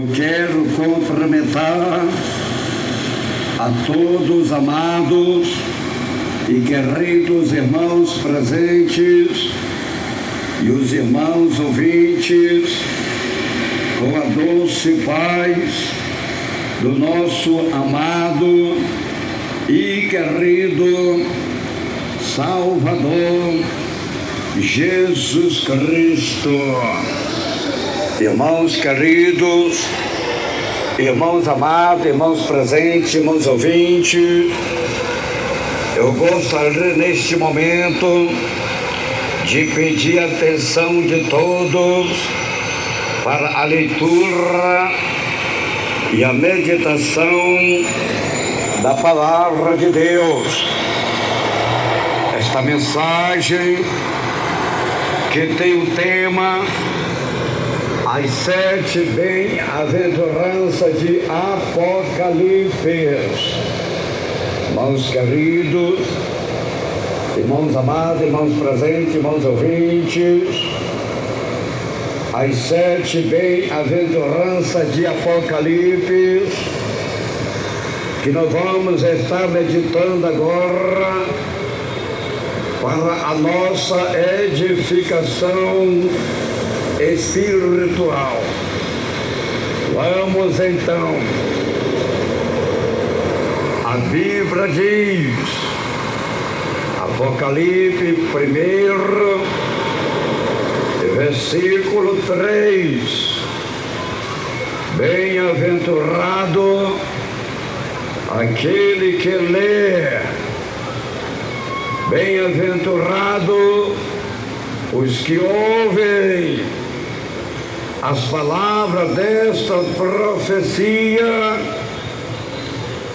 Eu quero cumprimentar a todos amados e queridos irmãos presentes e os irmãos ouvintes com a doce paz do nosso amado e querido Salvador Jesus Cristo. Irmãos queridos, irmãos amados, irmãos presentes, irmãos ouvintes, eu gostaria neste momento de pedir a atenção de todos para a leitura e a meditação da Palavra de Deus. Esta mensagem que tem o tema As 7 bem-aventuranças de Apocalipse. Irmãos queridos, irmãos amados, irmãos presentes, irmãos ouvintes, as 7 bem-aventuranças de Apocalipse, que nós vamos estar meditando agora para a nossa edificação espiritual. Vamos então. A Bíblia diz, Apocalipse 1, versículo 3: Bem-aventurado aquele que lê, bem-aventurado os que ouvem as palavras desta profecia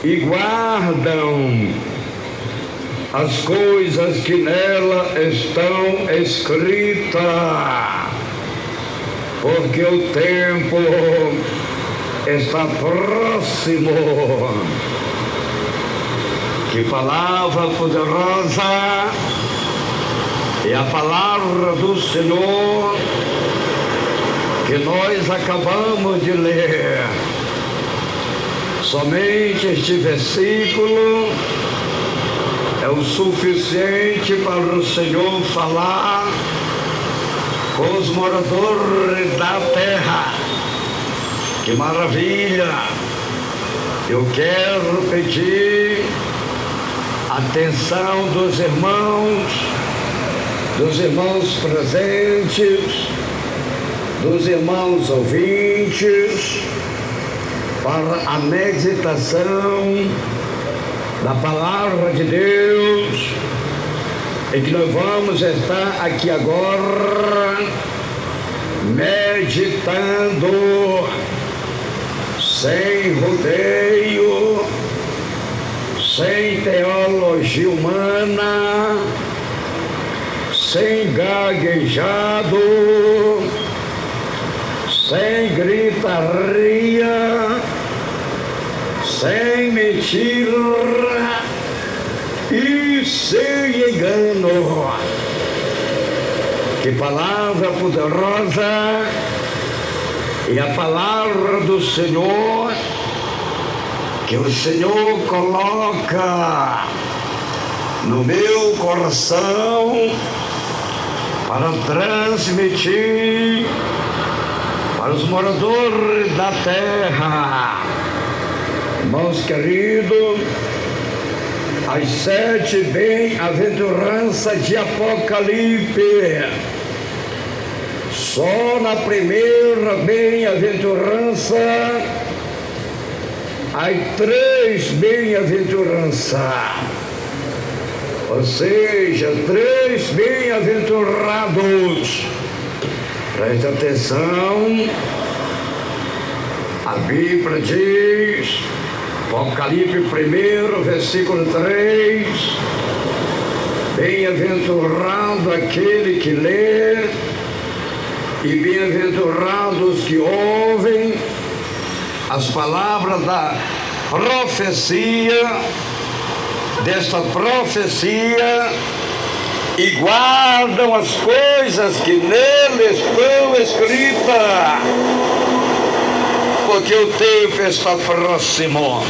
e guardam as coisas que nela estão escritas, porque o tempo está próximo. Que palavra poderosa é a palavra do Senhor que nós acabamos de ler. Somente este versículo é o suficiente para o Senhor falar com os moradores da terra. Que maravilha! Eu quero pedir atenção dos irmãos presentes, dos irmãos ouvintes, para a meditação da Palavra de Deus, e que nós vamos estar aqui agora meditando sem rodeio, sem teologia humana, sem gaguejado, sem gritaria, sem mentira e sem engano. Que palavra poderosa é a palavra do Senhor, que o Senhor coloca no meu coração para transmitir para os moradores da terra. Irmãos queridos, as 7 bem-aventuranças de Apocalipse. Só na primeira bem-aventurança há 3 bem-aventuranças, ou seja, 3 bem-aventurados. Preste atenção, a Bíblia diz, Apocalipse 1, versículo 3: Bem-aventurado aquele que lê, e bem-aventurados que ouvem as palavras da profecia, desta profecia, e guardam as coisas que nele estão escritas, porque o tempo está próximo.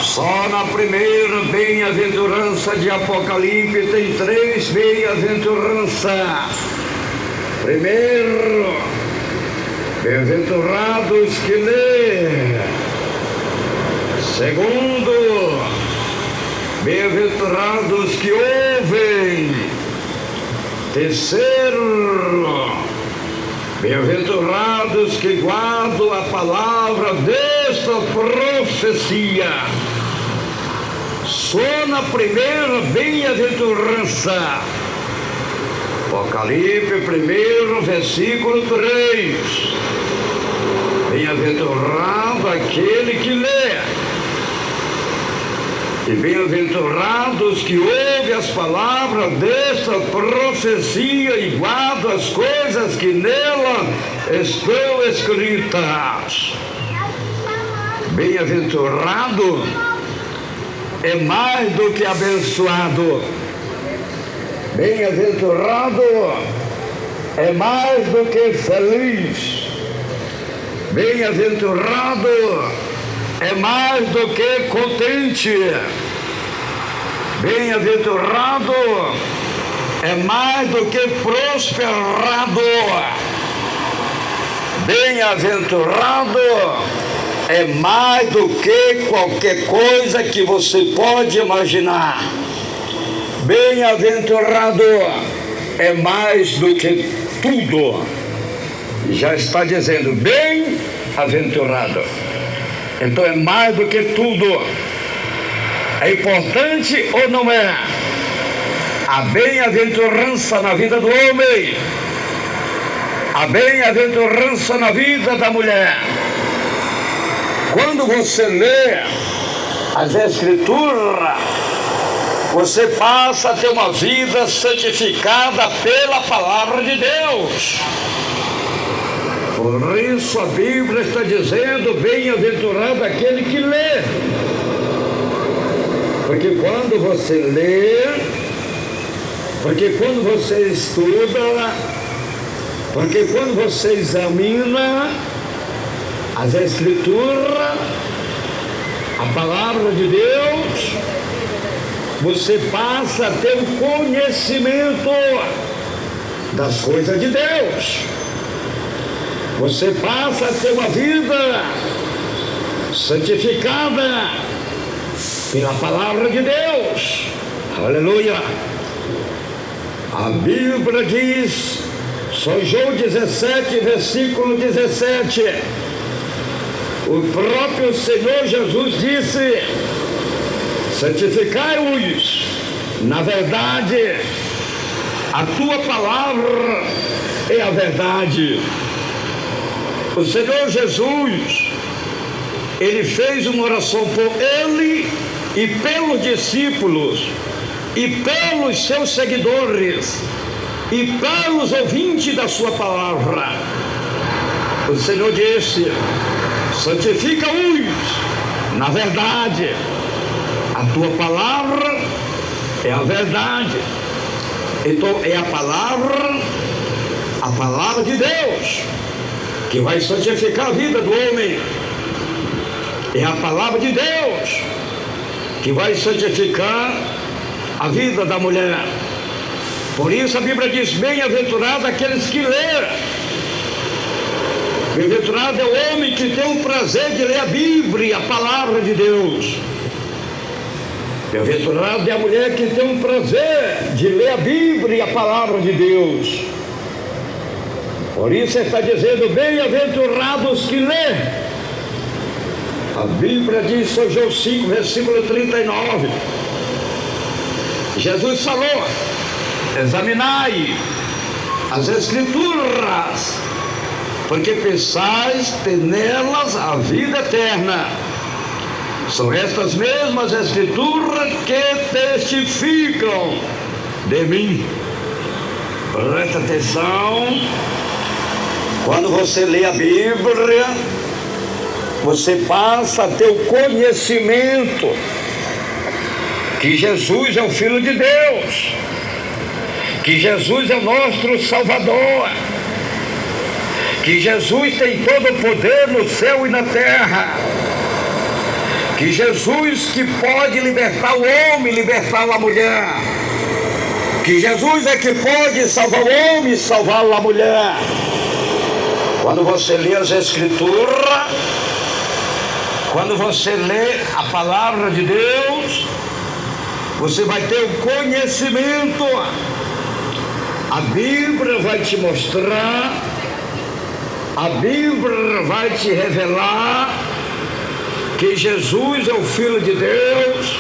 Só na primeira bem-aventurança de Apocalipse tem 3 bem-aventuranças. Primeiro, bem-aventurados que lêem. Segundo, bem-aventurados que ouvem. Terceiro, bem-aventurados que guardam a palavra desta profecia. Só na primeira bem-aventurança. Apocalipse 1, versículo 3. Bem-aventurado aquele que lê. E bem-aventurados que ouvem as palavras desta profecia e guardam as coisas que nela estão escritas. Bem-aventurado é mais do que abençoado. Bem-aventurado é mais do que feliz. Bem-aventurado é mais do que contente. Bem-aventurado é mais do que prosperado. Bem-aventurado é mais do que qualquer coisa que você pode imaginar. Bem-aventurado é mais do que tudo. Já está dizendo bem-aventurado. Então é mais do que tudo. É importante ou não é? A bem-aventurança na vida do homem, a bem-aventurança na vida da mulher. Quando você lê as Escrituras, você passa a ter uma vida santificada pela palavra de Deus. Por isso a Bíblia está dizendo: bem-aventurado aquele que lê. Porque quando você lê, porque quando você estuda, porque quando você examina as Escrituras, a palavra de Deus, você passa a ter um conhecimento das coisas de Deus. Você passa a ter uma vida santificada pela palavra de Deus. Aleluia! A Bíblia diz, São João 17, versículo 17, o próprio Senhor Jesus disse: santificai-os na verdade, a tua palavra é a verdade. O Senhor Jesus, ele fez uma oração por ele e pelos discípulos e pelos seus seguidores e pelos ouvintes da sua palavra. O Senhor disse: santifica-os na verdade, a tua palavra é a verdade. Então é a palavra de Deus que vai santificar a vida do homem. É a palavra de Deus que vai santificar a vida da mulher. Por isso a Bíblia diz: bem-aventurado aqueles que lêem. Bem-aventurado é o homem que tem o prazer de ler a Bíblia, a palavra de Deus. Bem-aventurado é a mulher que tem o prazer de ler a Bíblia, a palavra de Deus. Por isso está dizendo: bem-aventurados que lêem. A Bíblia diz, São João 5, versículo 39. Jesus falou: examinai as Escrituras, porque pensais ter nelas a vida eterna. São estas mesmas Escrituras que testificam de mim. Presta atenção. Quando você lê a Bíblia, você passa a ter o conhecimento que Jesus é o Filho de Deus, que Jesus é o nosso Salvador, que Jesus tem todo o poder no céu e na terra, que Jesus que pode libertar o homem, libertar a mulher, que Jesus é que pode salvar o homem e salvar a mulher. Quando você lê as Escrituras, quando você lê a palavra de Deus, você vai ter o conhecimento. A Bíblia vai te mostrar, a Bíblia vai te revelar que Jesus é o Filho de Deus,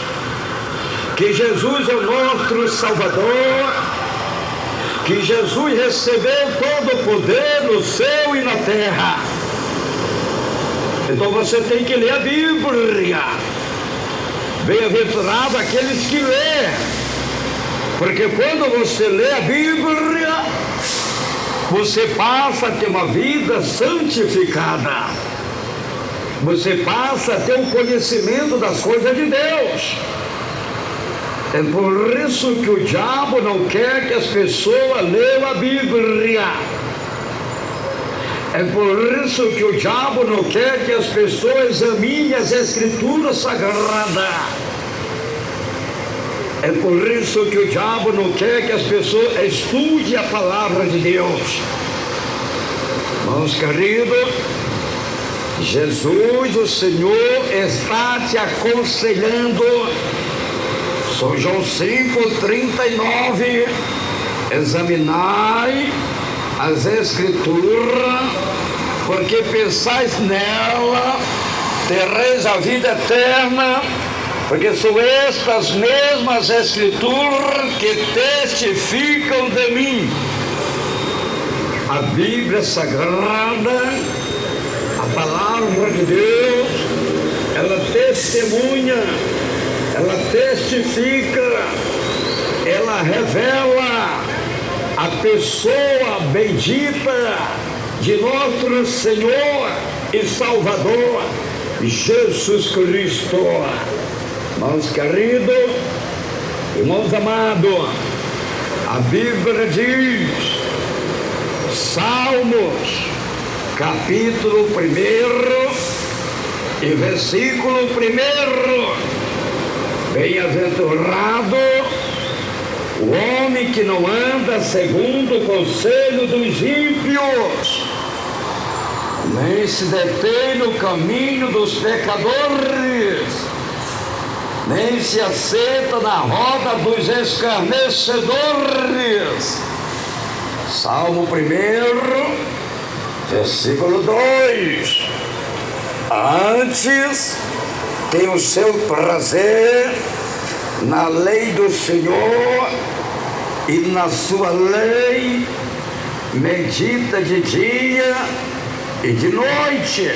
que Jesus é o nosso Salvador, que Jesus recebeu todo o poder no céu e na terra. Então você tem que ler a Bíblia. Bem-aventurado aqueles que lê, porque quando você lê a Bíblia, você passa a ter uma vida santificada, você passa a ter um conhecimento das coisas de Deus. É por isso que o diabo não quer que as pessoas leiam a Bíblia. É por isso que o diabo não quer que as pessoas examinem as Escrituras Sagradas. É por isso que o diabo não quer que as pessoas estudem a palavra de Deus. Irmãos queridos, Jesus, o Senhor, está te aconselhando. São João 5:39, examinai as Escrituras, porque pensais nela, tereis a vida eterna, porque são estas mesmas Escrituras que testificam de mim. A Bíblia Sagrada, a palavra de Deus, ela testemunha, ela testifica, ela revela a pessoa bendita de nosso Senhor e Salvador Jesus Cristo. Irmãos queridos, irmãos amados, a Bíblia diz, Salmos, capítulo 1 e versículo 1: bem-aventurado o homem que não anda segundo o conselho dos ímpios, nem se detém no caminho dos pecadores, nem se assenta na roda dos escarnecedores. Salmo 1, versículo 2: antes tem o seu prazer na lei do Senhor, e na sua lei medita de dia e de noite.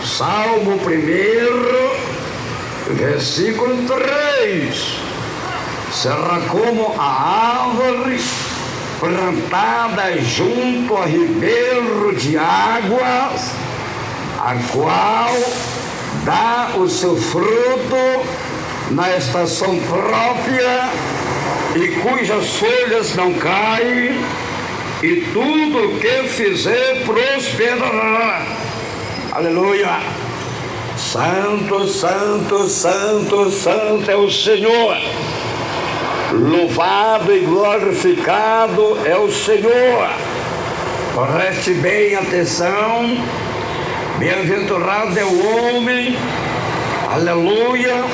Salmo 1, versículo 3: será como a árvore plantada junto a ribeiro de águas, a qual dá o seu fruto na estação própria, e cujas folhas não caem, e tudo o que fizer prosperará. Aleluia! Santo, santo, santo, santo é o Senhor. Louvado e glorificado é o Senhor. Preste bem atenção. Bem-aventurado é o homem, aleluia,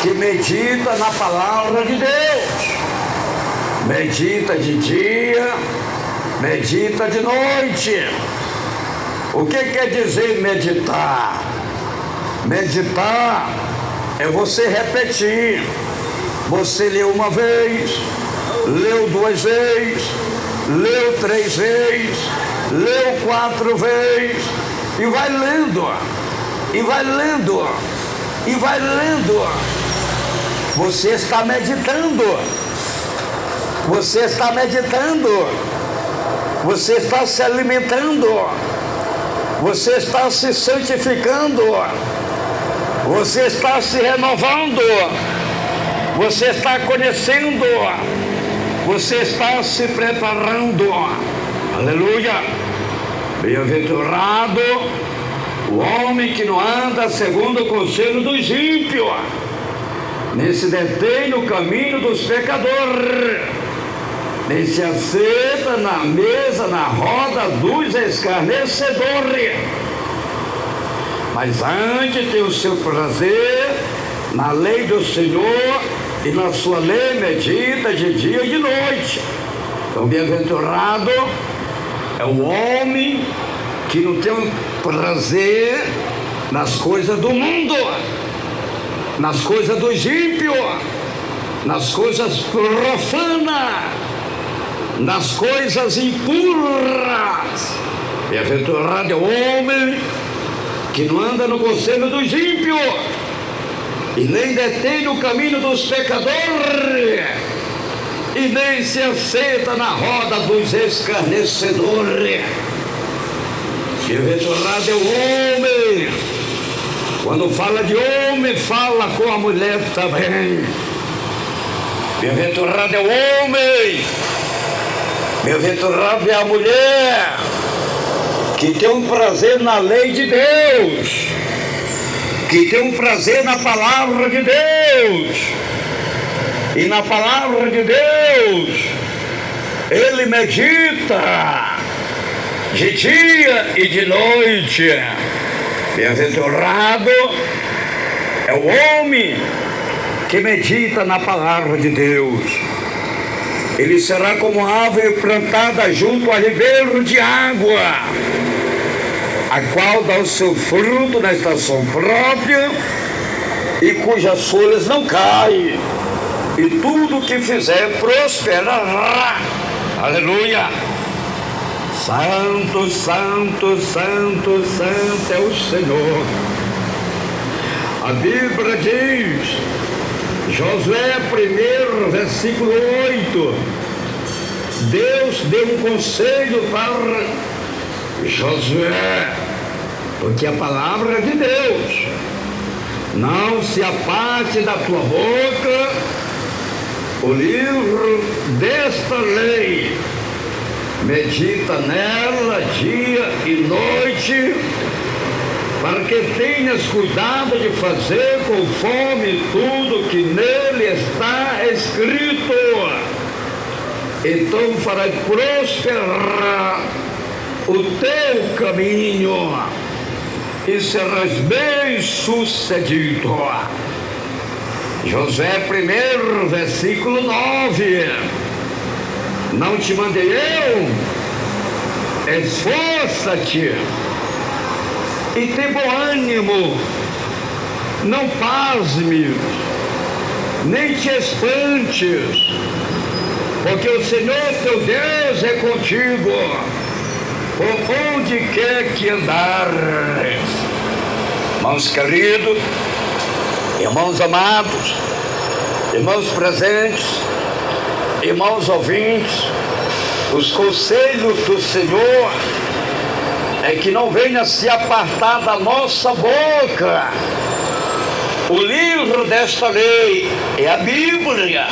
que medita na palavra de Deus. Medita de dia, medita de noite. O que quer dizer meditar? Meditar é você repetir. Você leu uma vez, leu 2 vezes, leu 3 vezes, leu 4 vezes, e vai lendo, e vai lendo, e vai lendo. Você está meditando, você está meditando, você está se alimentando, você está se santificando, você está se renovando, você está conhecendo, você está se preparando. Aleluia! Bem-aventurado o homem que não anda segundo o conselho dos ímpios, nem se detém no caminho dos pecadores, nem se assenta na mesa, na roda dos escarnecedores, mas antes tem o seu prazer na lei do Senhor, e na sua lei medita de dia e de noite. Então, bem-aventurado é o homem que não tem prazer nas coisas do mundo, nas coisas dos ímpios, nas coisas profanas, nas coisas impuras. Bem-aventurado é o homem que não anda no conselho dos ímpios, e nem detém no caminho dos pecadores, e nem se assenta na roda dos escarnecedores. Bem-aventurado é o homem, quando fala de homem, fala com a mulher também. Bem-aventurado é o homem, bem-aventurado é a mulher que tem um prazer na lei de Deus, que tem um prazer na palavra de Deus, e na palavra de Deus ele medita de dia e de noite. Bem-aventurado é o homem que medita na palavra de Deus. Ele será como árvore plantada junto a ribeiro de água, a qual dá o seu fruto na estação própria, e cujas folhas não caem, e tudo que fizer prosperará. Aleluia! Santo, santo, santo, santo é o Senhor. A Bíblia diz, Josué 1, versículo 8, Deus deu um conselho para Josué, porque a palavra de Deus não se aparte da tua boca, o livro desta lei, medita nela dia e noite, para que tenhas cuidado de fazer conforme tudo que nele está escrito. Então farás prosperar o teu caminho e serás bem sucedido. Josué 1, versículo 9. Não te mandei eu? Esforça-te e tem bom ânimo, não pasmes, nem te espantes, porque o Senhor teu Deus é contigo, por onde quer que andares. Irmãos queridos, irmãos amados, irmãos presentes, irmãos ouvintes, os conselhos do Senhor é que não venha se apartar da nossa boca. O livro desta lei é a Bíblia,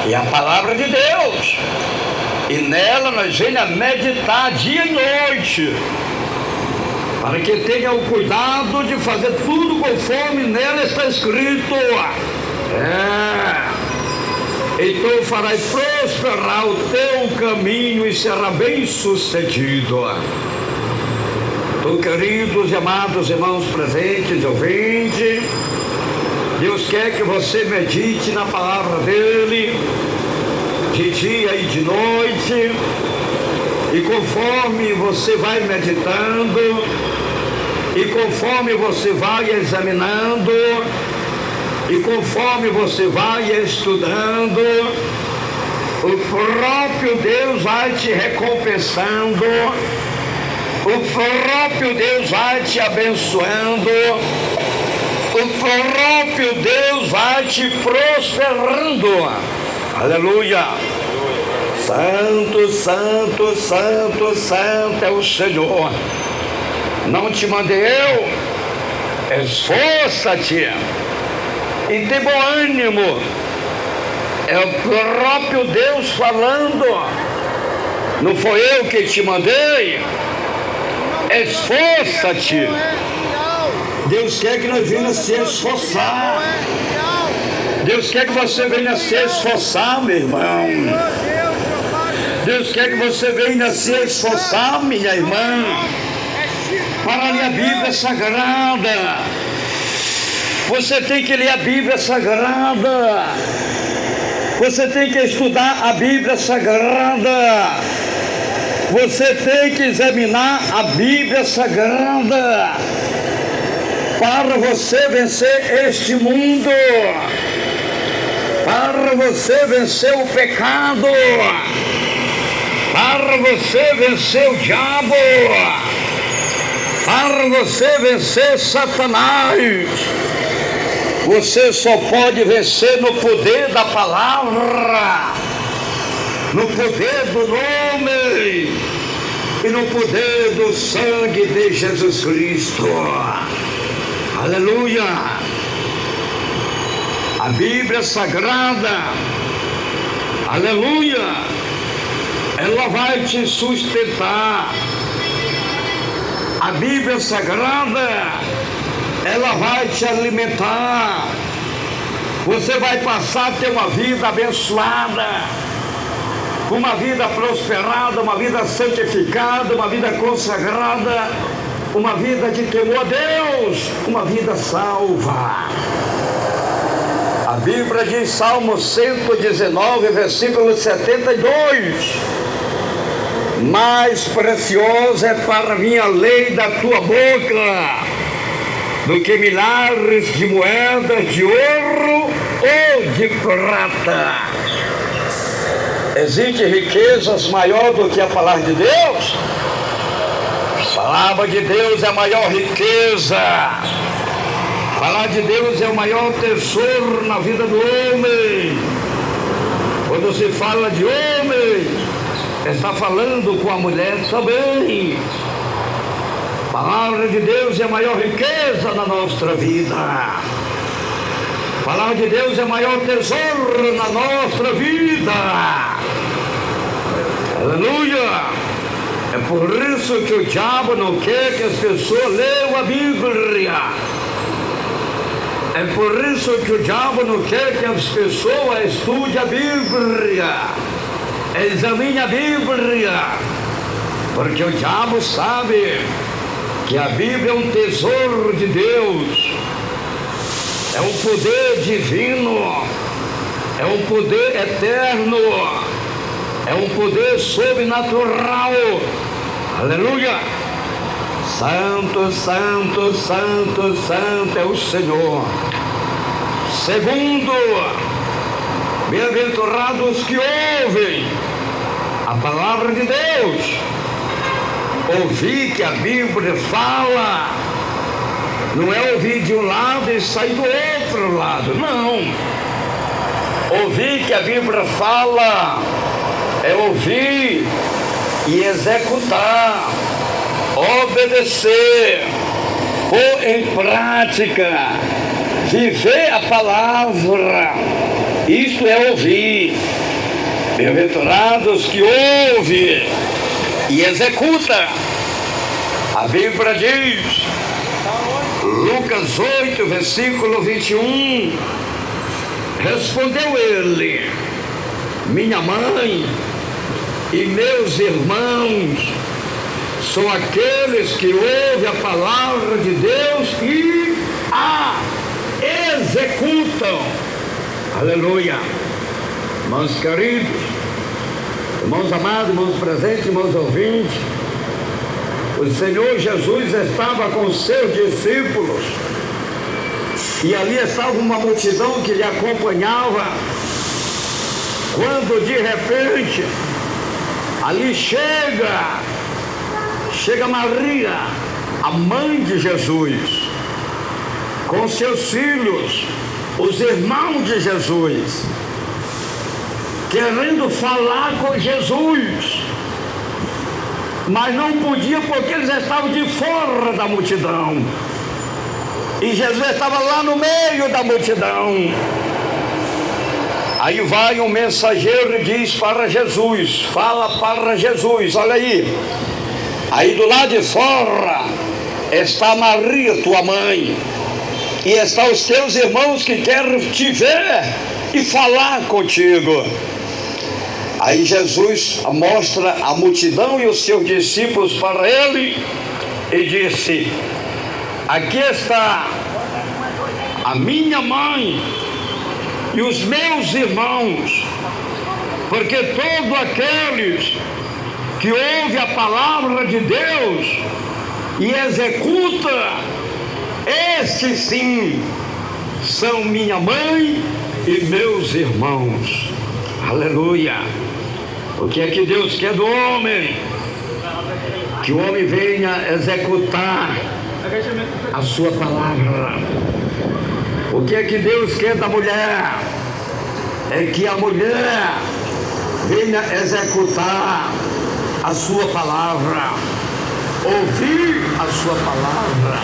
é a palavra de Deus, e nela nós venha meditar dia e noite, para que tenha o cuidado de fazer tudo conforme nela está escrito. Então farás prosperar o teu caminho e será bem sucedido. Então, queridos e amados irmãos presentes e ouvintes, Deus quer que você medite na palavra dele de dia e de noite, e conforme você vai meditando, e conforme você vai examinando, e conforme você vai estudando, o próprio Deus vai te recompensando, o próprio Deus vai te abençoando, o próprio Deus vai te prosperando. Aleluia! Santo, santo, santo, santo é o Senhor. Não te mandei eu? Esforça-te e tem bom ânimo. É o próprio Deus falando. Não foi eu que te mandei? Esforça-te. Deus quer que nós venhamos se esforçar. Deus quer que você venha se esforçar, meu irmão. Deus quer que você venha se esforçar, minha irmã, para ler a Bíblia Sagrada. Você tem que ler a Bíblia Sagrada. Você tem que estudar a Bíblia Sagrada. Você tem que examinar a Bíblia Sagrada para você vencer este mundo, para você vencer o pecado, para você vencer o diabo, para você vencer Satanás. Você só pode vencer no poder da palavra, no poder do nome e no poder do sangue de Jesus Cristo. Aleluia! A Bíblia Sagrada, aleluia, ela vai te sustentar. A Bíblia Sagrada, ela vai te alimentar. Você vai passar a ter uma vida abençoada, uma vida prosperada, uma vida santificada, uma vida consagrada, uma vida de temor a Deus, uma vida salva. A Bíblia diz, Salmo 119, versículo 72: mais preciosa é para mim a lei da tua boca do que milhares de moedas de ouro ou de prata. Existem riquezas maior do que a palavra de Deus? A palavra de Deus é a maior riqueza. A palavra de Deus é o maior tesouro na vida do homem. Quando se fala de homem, está falando com a mulher também. A palavra de Deus é a maior riqueza na nossa vida. A palavra de Deus é o maior tesouro na nossa vida. Aleluia! É por isso que o diabo não quer que as pessoas leiam a Bíblia. É por isso que o diabo não quer que as pessoas estudem a Bíblia, examine a Bíblia, porque o diabo sabe que a Bíblia é um tesouro de Deus, é um poder divino, é um poder eterno, é um poder sobrenatural. Aleluia! Santo, santo, santo, santo é o Senhor. Segundo, bem-aventurados que ouvem a palavra de Deus. Ouvir que a Bíblia fala não é ouvir de um lado e sair do outro lado, não. Ouvir que a Bíblia fala é ouvir e executar, obedecer, pôr em prática, viver a palavra. Isto é ouvir. Bem-aventurados que ouvem e executa. A Bíblia diz, Lucas 8, versículo 21, respondeu ele: minha mãe e meus irmãos são aqueles que ouvem a palavra de Deus e a executam. Aleluia! Irmãos queridos, irmãos amados, irmãos presentes, irmãos ouvintes, o Senhor Jesus estava com seus discípulos e ali estava uma multidão que lhe acompanhava, quando de repente ali chega Maria, a mãe de Jesus, com seus filhos, os irmãos de Jesus, querendo falar com Jesus, mas não podia porque eles estavam de fora da multidão e Jesus estava lá no meio da multidão. Aí vai um mensageiro e diz para Jesus, fala para Jesus, olha aí, Aí do lado de fora está Maria, tua mãe, e estão os teus irmãos que querem te ver e falar contigo. Aí Jesus mostra a multidão e os seus discípulos para ele e disse: aqui está a minha mãe e os meus irmãos, porque todos aqueles que ouvem a palavra de Deus e executa, estes sim são minha mãe e meus irmãos. Aleluia! O que é que Deus quer do homem? Que o homem venha executar a sua palavra. O que é que Deus quer da mulher? É que a mulher venha executar a sua palavra, ouvir a sua palavra,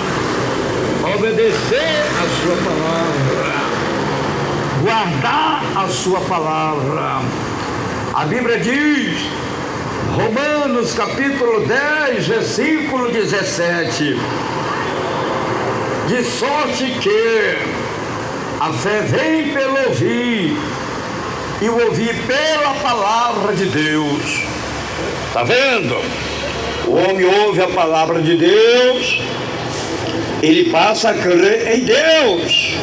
obedecer a sua palavra, guardar a sua palavra. A Bíblia diz, Romanos capítulo 10, versículo 17, de sorte que a fé vem pelo ouvir, e o ouvir pela palavra de Deus. Está vendo? O homem ouve a palavra de Deus, ele passa a crer em Deus,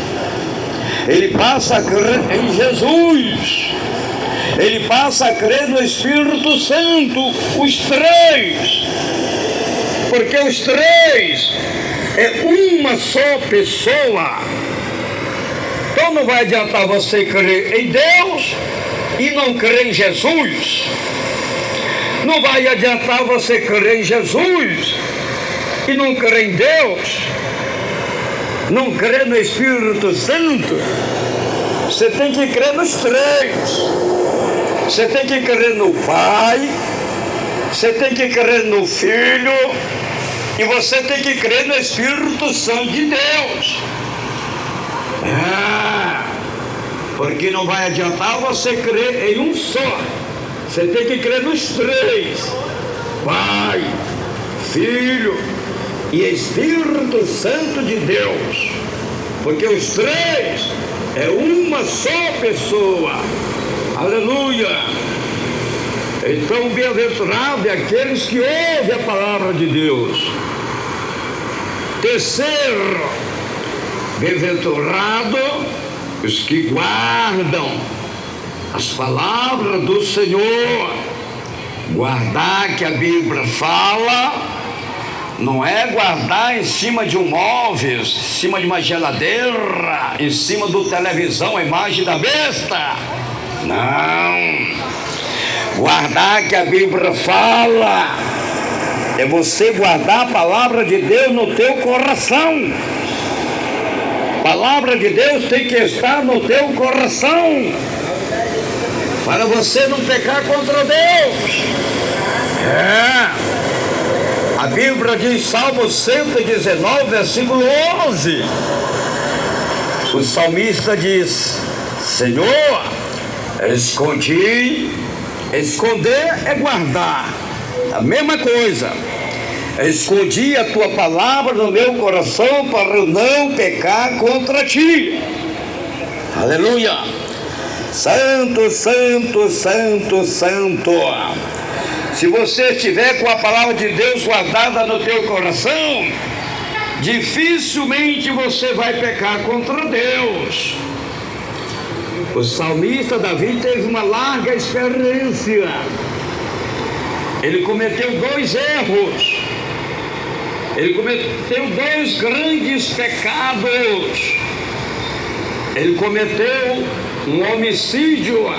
ele passa a crer em Jesus, ele passa a crer no Espírito Santo, os três, porque os três é uma só pessoa. Então não vai adiantar você crer em Deus e não crer em Jesus. Não vai adiantar você crer em Jesus e não crer em Deus, não crer no Espírito Santo. Você tem que crer nos três. Você tem que crer no Pai, você tem que crer no Filho e você tem que crer no Espírito Santo de Deus. Porque não vai adiantar você crer em um só. Você tem que crer nos três: Pai, Filho e Espírito Santo de Deus. Porque os três é uma só pessoa. Aleluia! Então, bem-aventurado é aqueles que ouvem a palavra de Deus. Terceiro, bem-aventurado os que guardam as palavras do Senhor. Guardar, que a Bíblia fala, não é guardar em cima de um móvel, em cima de uma geladeira, em cima do televisão, a imagem da besta. Não. Guardar, que a Bíblia fala, é você guardar a palavra de Deus no teu coração. A palavra de Deus tem que estar no teu coração, para você não pecar contra Deus. A Bíblia diz, Salmo 119, versículo 11, o salmista diz: Senhor, escondi. Esconder é guardar, a mesma coisa. Escondi a tua palavra no meu coração para eu não pecar contra ti. Aleluia! Santo, santo, santo, santo. Se você estiver com a palavra de Deus guardada no teu coração, dificilmente você vai pecar contra Deus. O salmista Davi teve uma larga experiência. Ele cometeu 2 erros. Ele cometeu 2 grandes pecados. Ele cometeu um homicídio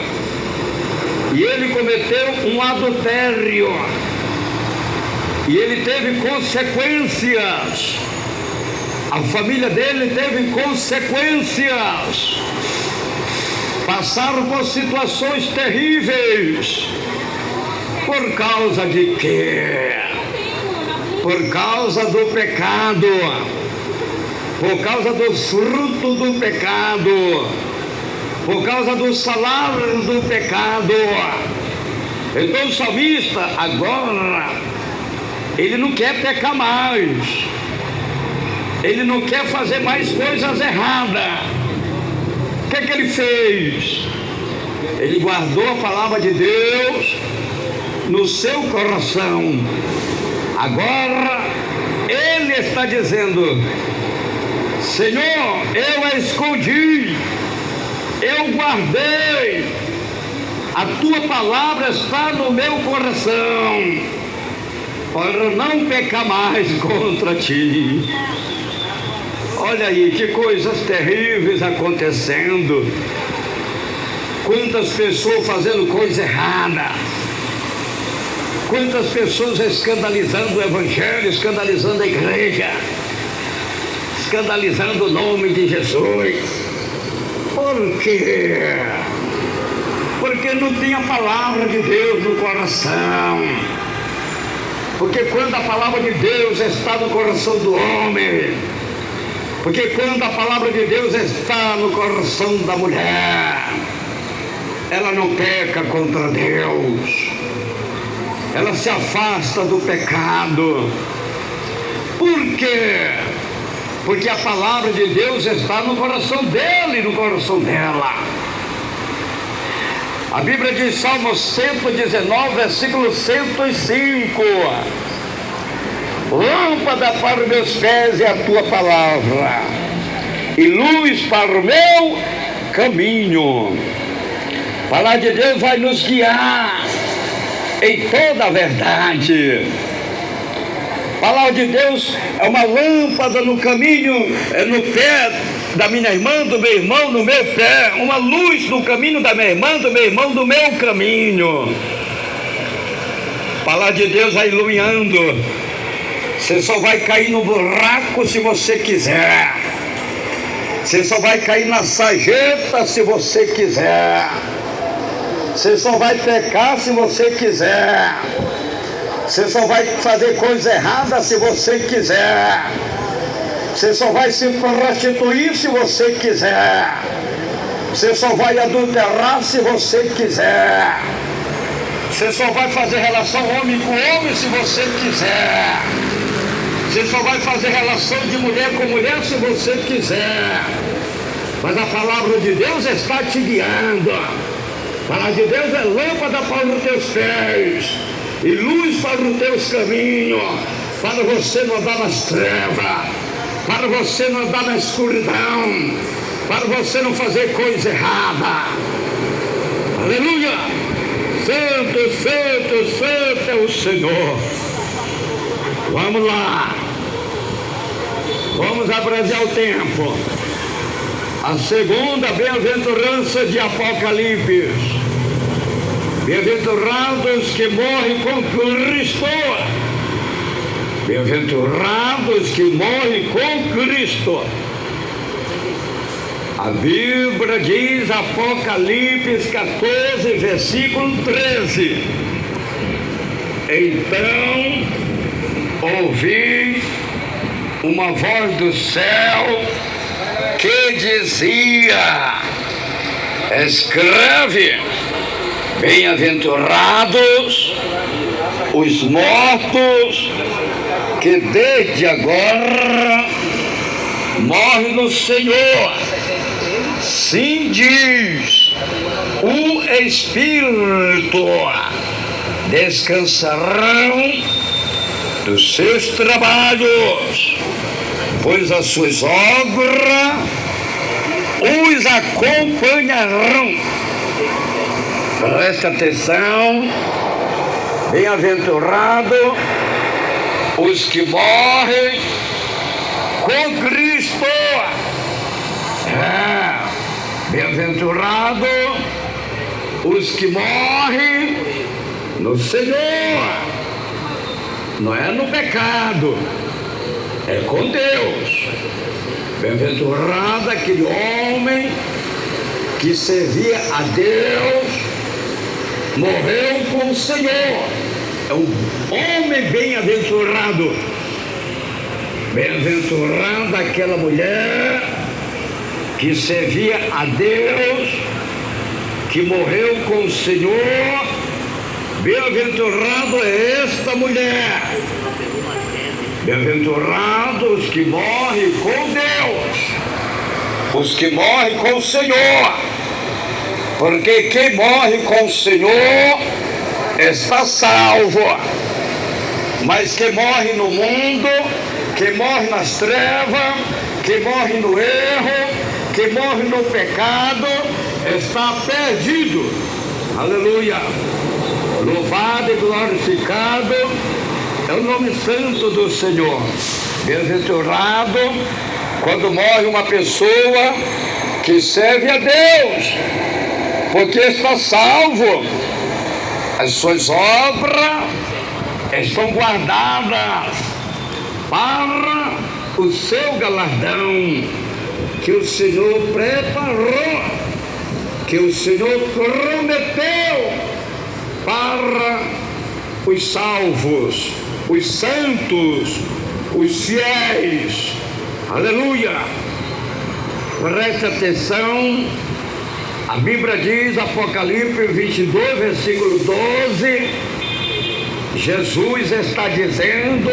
e ele cometeu um adultério. E ele teve consequências. A família dele teve consequências. Passaram por situações terríveis. Por causa de quê? Por causa do pecado. Por causa do fruto do pecado. Por causa do salário do pecado. Então o salmista agora, Ele não quer pecar mais. Ele não quer fazer mais coisas erradas. O que é que ele fez? Ele guardou a palavra de Deus no seu coração. Agora ele está dizendo: Senhor, eu a escondi, eu guardei, a tua palavra está no meu coração, para não pecar mais contra ti. Olha aí que coisas terríveis acontecendo. Quantas pessoas fazendo coisa errada. Quantas pessoas escandalizando o evangelho, escandalizando a igreja, escandalizando o nome de Jesus. Por quê? Porque não tem a palavra de Deus no coração. Porque quando a palavra de Deus está no coração do homem, porque quando a palavra de Deus está no coração da mulher, ela não peca contra Deus, ela se afasta do pecado. Por quê? Porque a palavra de Deus está no coração dele e no coração dela. A Bíblia diz, Salmo 119, versículo 105: lâmpada para os meus pés é a tua palavra, e luz para o meu caminho. A palavra de Deus vai nos guiar em toda a verdade. A palavra de Deus é uma lâmpada no caminho, no pé da minha irmã, do meu irmão, no meu pé, uma luz no caminho da minha irmã, do meu irmão, do meu caminho. A palavra de Deus vai iluminando. Você só vai cair no buraco se você quiser. Você só vai cair na sarjeta se você quiser. Você só vai pecar se você quiser. Você só vai fazer coisa errada se você quiser. Você só vai se prostituir se você quiser. Você só vai adulterar se você quiser. Você só vai fazer relação homem com homem se você quiser. Você só vai fazer relação de mulher com mulher se você quiser. Mas a palavra de Deus está te guiando. A palavra de Deus é lâmpada para os teus pés e luz para os teus caminhos, para você não andar nas trevas, para você não andar na escuridão, para você não fazer coisa errada. Aleluia! Santo, santo, santo é o Senhor. Vamos lá. Vamos abreviar o tempo. A segunda bem-aventurança de Apocalipse. Bem-aventurados que morrem com Cristo. Bem-aventurados que morrem com Cristo. A Bíblia diz, Apocalipse 14, versículo 13. Então ouvi uma voz do céu que dizia: escreve, bem-aventurados os mortos que desde agora morrem no Senhor. Sim, diz o Espírito, descansarão dos seus trabalhos, pois as suas obras os acompanharão. Preste atenção. Bem-aventurado os que morrem com Cristo. Bem-aventurado os que morrem no Senhor. Não é no pecado, é com Deus. Bem-aventurado aquele homem que servia a Deus, morreu com o Senhor. É um homem bem-aventurado. Bem-aventurada aquela mulher que servia a Deus, que morreu com o Senhor. Bem-aventurado é esta mulher Bem-aventurados os que morrem com Deus, os que morrem com o Senhor, porque quem morre com o Senhor está salvo, mas quem morre no mundo, quem morre nas trevas, quem morre no erro, quem morre no pecado, está perdido. Aleluia! Louvado e glorificado é o nome santo do Senhor. Bem-aventurado quando morre uma pessoa que serve a Deus, porque está salvo. As suas obras estão guardadas para o seu galardão, que o Senhor preparou, que o Senhor prometeu para os salvos, os santos, os fiéis. Aleluia! Preste atenção, a Bíblia diz, Apocalipse 22, versículo 12, Jesus está dizendo: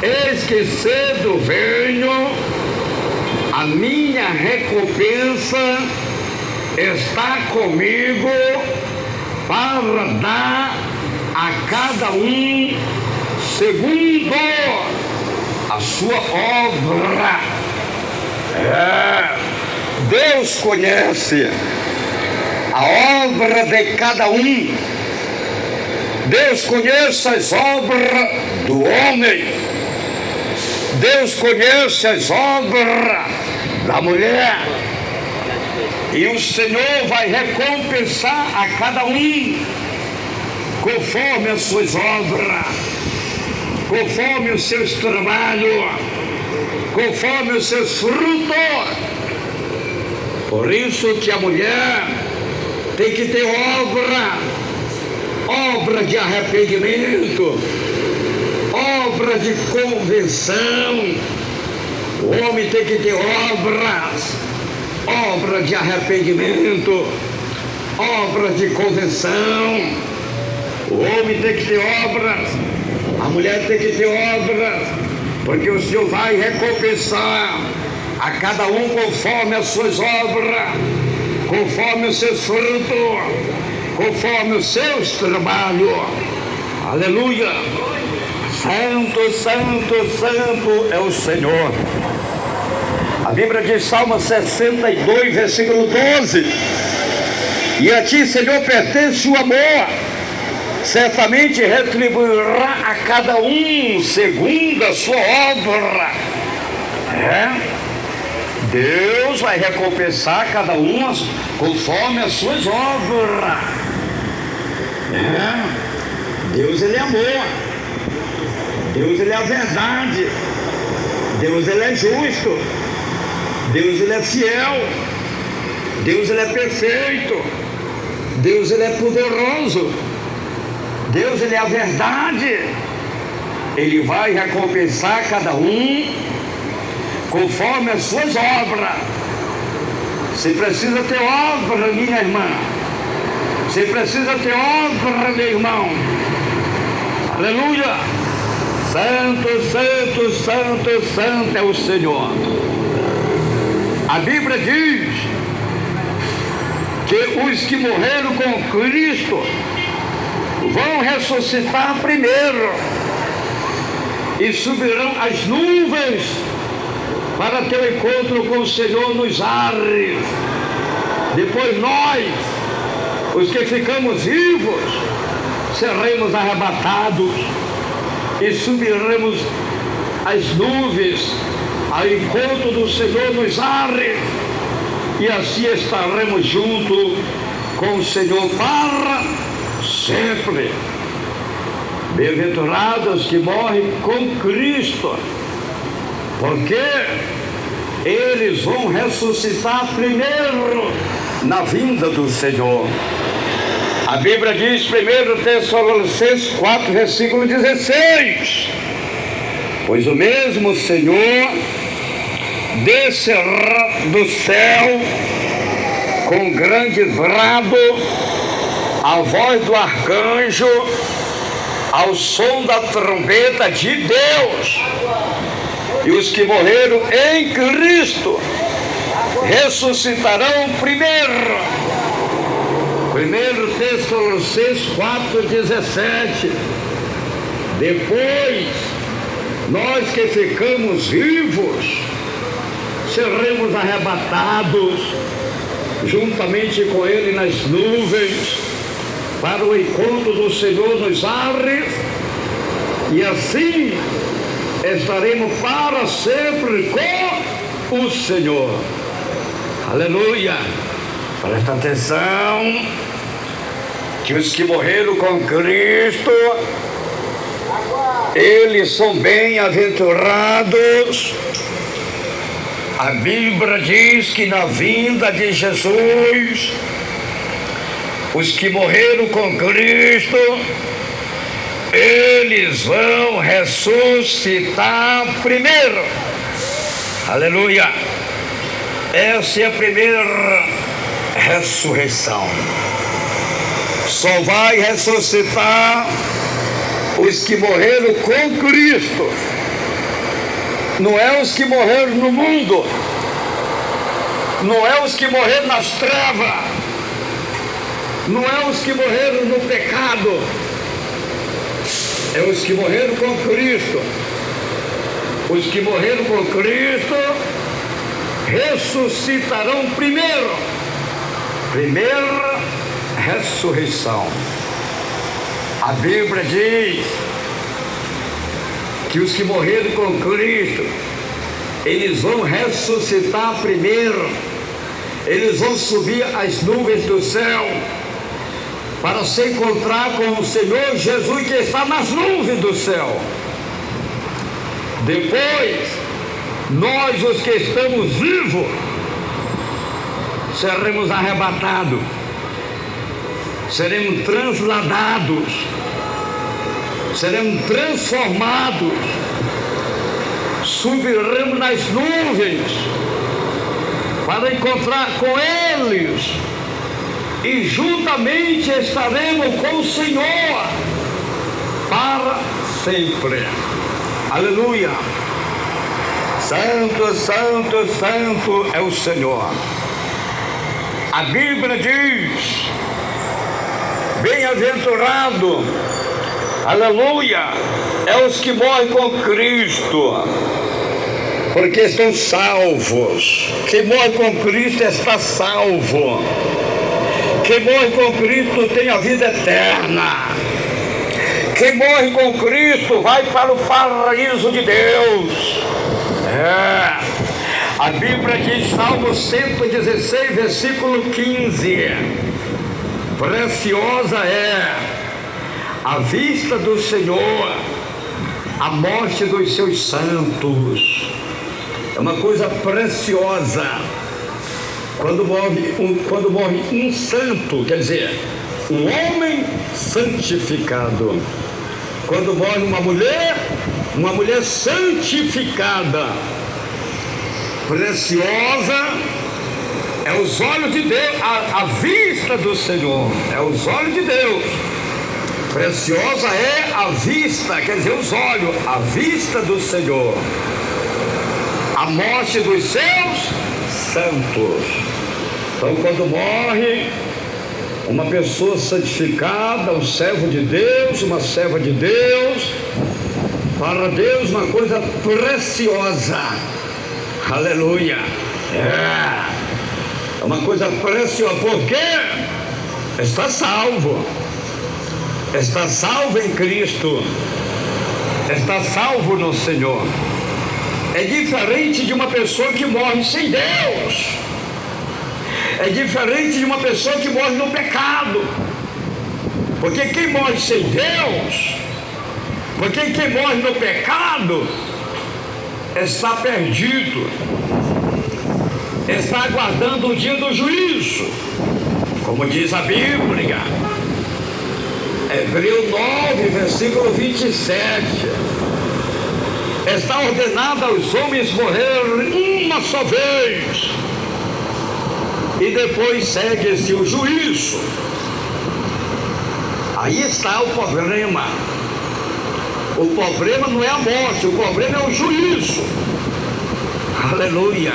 eis que cedo venho, a minha recompensa está comigo para dar a cada um segundo a sua obra. Deus conhece a obra de cada um. Deus conhece as obras do homem. Deus conhece as obras da mulher. E o Senhor vai recompensar a cada um conforme as suas obras, conforme os seus trabalhos, conforme os seus frutos. Por isso que a mulher tem que ter obra de arrependimento, obra de conversão. O homem tem que ter obra de arrependimento, obra de conversão. O homem tem que ter obras, a mulher tem que ter obras, porque o Senhor vai recompensar a cada um conforme as suas obras, conforme os seus frutos, conforme os seus trabalhos. Aleluia! Santo, santo, santo é o Senhor. A Bíblia diz, Salmo 62, versículo 12: e a ti, Senhor, pertence o amor, certamente retribuirá a cada um segundo a sua obra. Deus vai recompensar cada um conforme as suas obras. Deus, Ele é amor. Deus, Ele é a verdade. Deus, Ele é justo. Deus, Ele é fiel. Deus, Ele é perfeito. Deus, Ele é poderoso. Deus, Ele é a verdade. Ele vai recompensar cada um conforme as suas obras. Você precisa ter obra, minha irmã. Você precisa ter obra, meu irmão. Aleluia! Santo, santo, santo, santo é o Senhor. A Bíblia diz que os que morreram com Cristo vão ressuscitar primeiro e subirão às nuvens para ter o encontro com o Senhor nos ares. Depois nós, os que ficamos vivos, seremos arrebatados e subiremos às nuvens ao encontro do Senhor nos ares, e assim estaremos junto com o Senhor para sempre. Bem-aventurados que morrem com Cristo, porque eles vão ressuscitar primeiro na vinda do Senhor. A Bíblia diz, 1 Tessalonicenses 4, versículo 16: pois o mesmo Senhor descerá do céu com grande brado, a voz do arcanjo ao som da trombeta de Deus. E os que morreram em Cristo ressuscitarão primeiro. 1 Tessalonicenses 4,17. Depois, nós que ficamos vivos, seremos arrebatados juntamente com Ele nas nuvens, para o encontro do Senhor nos ares, e assim estaremos para sempre com o Senhor. Aleluia! Presta atenção, que os que morreram com Cristo, eles são bem-aventurados. A Bíblia diz que na vinda de Jesus, os que morreram com Cristo, eles vão ressuscitar primeiro. Aleluia! Essa é a primeira ressurreição. Só vai ressuscitar os que morreram com Cristo. Não é os que morreram no mundo, não é os que morreram nas trevas, não é os que morreram no pecado, é os que morreram com Cristo. Os que morreram com Cristo ressuscitarão primeiro. Primeira ressurreição. A Bíblia diz que os que morreram com Cristo, eles vão ressuscitar primeiro. Eles vão subir as nuvens do céu para se encontrar com o Senhor Jesus, que está nas nuvens do céu. Depois, nós, os que estamos vivos, seremos arrebatados, seremos transladados, seremos transformados, subiremos nas nuvens para encontrar com eles, e juntamente estaremos com o Senhor para sempre. Aleluia! Santo, santo, santo é o Senhor. A Bíblia diz: bem-aventurado, aleluia, é os que morrem com Cristo, porque estão salvos. Quem morre com Cristo está salvo. Quem morre com Cristo tem a vida eterna. Quem morre com Cristo vai para o paraíso de Deus. A Bíblia diz, Salmo 116, versículo 15: preciosa é a vista do Senhor, a morte dos seus santos. É uma coisa preciosa quando morre um santo, quer dizer, um homem santificado. Quando morre uma mulher santificada. Preciosa é os olhos de Deus, a vista do Senhor, é os olhos de Deus. Preciosa é a vista, quer dizer, os olhos, a vista do Senhor, a morte dos seus santos. Então, quando morre uma pessoa santificada, um servo de Deus, uma serva de Deus, para Deus uma coisa preciosa. Aleluia! É uma coisa preciosa, porque está salvo. Está salvo em Cristo. Está salvo no Senhor. É diferente de uma pessoa que morre sem Deus. É diferente de uma pessoa que morre no pecado. Porque quem morre sem Deus, porque quem morre no pecado, está perdido, está aguardando o dia do juízo, como diz a Bíblia, Hebreus 9, versículo 27. Está ordenado aos homens morrer uma só vez, e depois segue-se o juízo. Aí está o problema. O problema não é a morte, o problema é o juízo. Aleluia.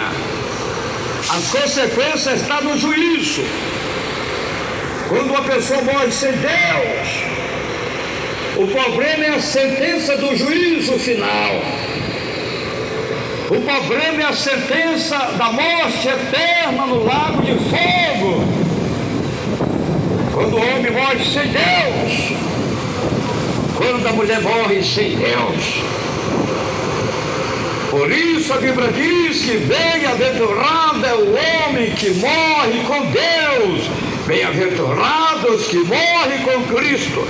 As consequências estão no juízo. Quando uma pessoa morre sem Deus, o problema é a sentença do juízo final. O problema é a sentença da morte eterna no lago de fogo. Quando o homem morre sem Deus, quando a mulher morre sem Deus. Por isso a Bíblia diz que bem-aventurado é o homem que morre com Deus, bem-aventurados que morrem com Cristo.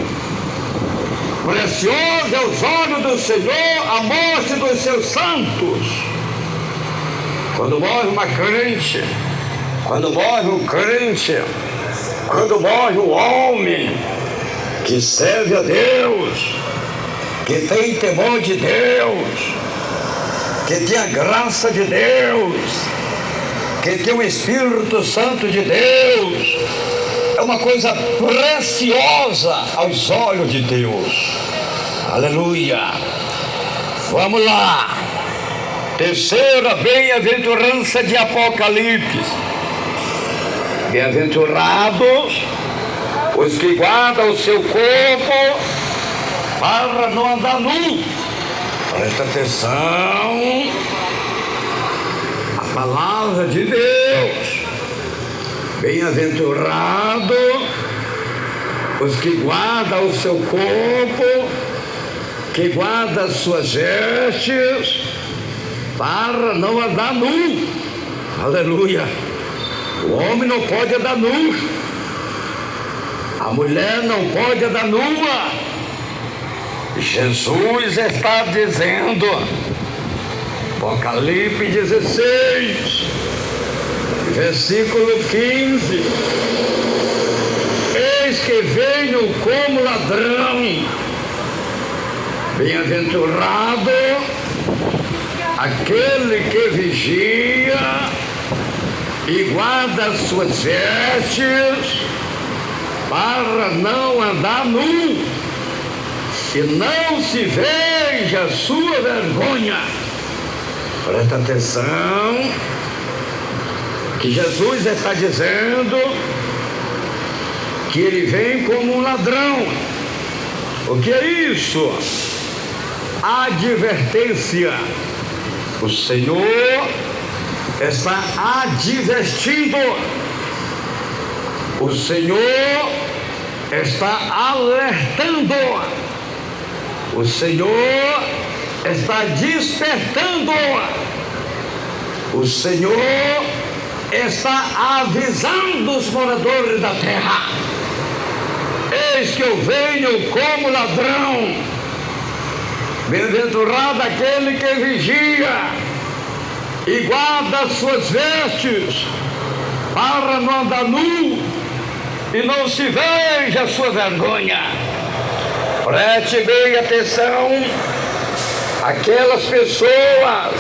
Preciosa aos olhos do Senhor a morte dos seus santos. Quando morre uma crente, quando morre um crente, quando morre um homem que serve a Deus, que tem temor de Deus, que tem a graça de Deus, que tem o Espírito Santo de Deus, é uma coisa preciosa aos olhos de Deus. Aleluia. Vamos lá. Terceira bem-aventurança de Apocalipse. Bem-aventurados os que guardam o seu corpo para não andar nu. Presta atenção. A palavra de Deus. Bem-aventurado os que guardam o seu corpo, que guardam as suas vestes, para não andar nu. Aleluia. O homem não pode andar nu. A mulher não pode andar nua. Jesus está dizendo, Apocalipse 16, versículo 15: eis que venho como ladrão. Bem-aventurado aquele que vigia e guarda as suas vestes para não andar nu, e não se veja a sua vergonha. Presta atenção, que Jesus está dizendo que ele vem como um ladrão. O que é isso? Advertência. O Senhor está advertindo. O Senhor está alertando. O Senhor está despertando. O Senhor está avisando os moradores da terra. Eis que eu venho como ladrão. Bem-aventurado aquele que vigia e guarda as suas vestes para não andar nu e não se veja a sua vergonha. Preste bem atenção. Aquelas pessoas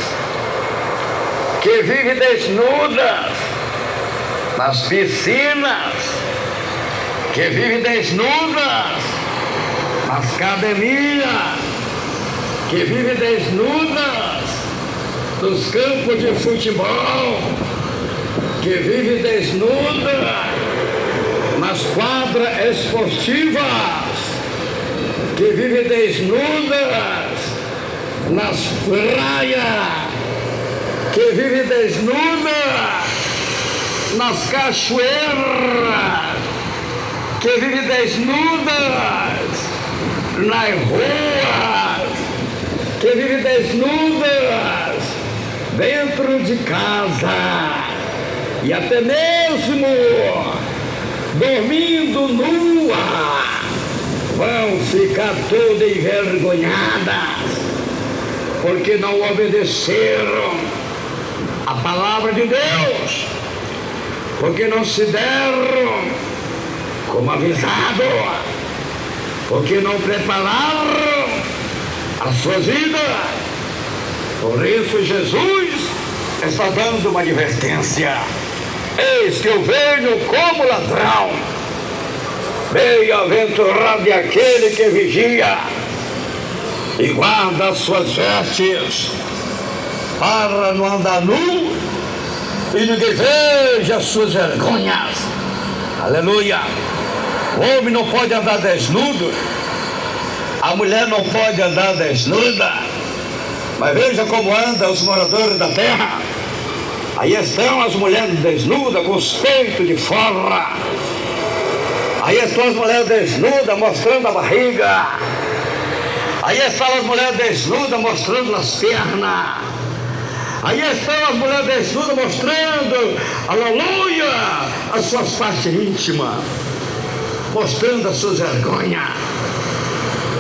que vivem desnudas nas piscinas, que vivem desnudas nas academias, que vivem desnudas nos campos de futebol, que vivem desnudas nas quadras esportivas, que vivem desnudas nas praias, que vivem desnudas nas cachoeiras, que vivem desnudas nas ruas, que vivem desnudas dentro de casa e até mesmo dormindo nua, vão ficar todas envergonhadas porque não obedeceram a palavra de Deus, porque não se deram como avisado, porque não prepararam a sua vida. Por isso Jesus está dando uma advertência. Eis que eu venho como ladrão. Bem-aventurado é aquele que vigia e guarda as suas vestes, para não andar nu e ninguém veja as suas vergonhas. Aleluia! O homem não pode andar desnudo, a mulher não pode andar desnuda, mas veja como andam os moradores da terra. Aí estão as mulheres desnudas com os peitos de fora, aí estão as mulheres desnudas mostrando a barriga, aí estão as mulheres desnudas mostrando as pernas, aí estão as mulheres desnudas mostrando, aleluia, as suas partes íntimas, mostrando as suas vergonhas.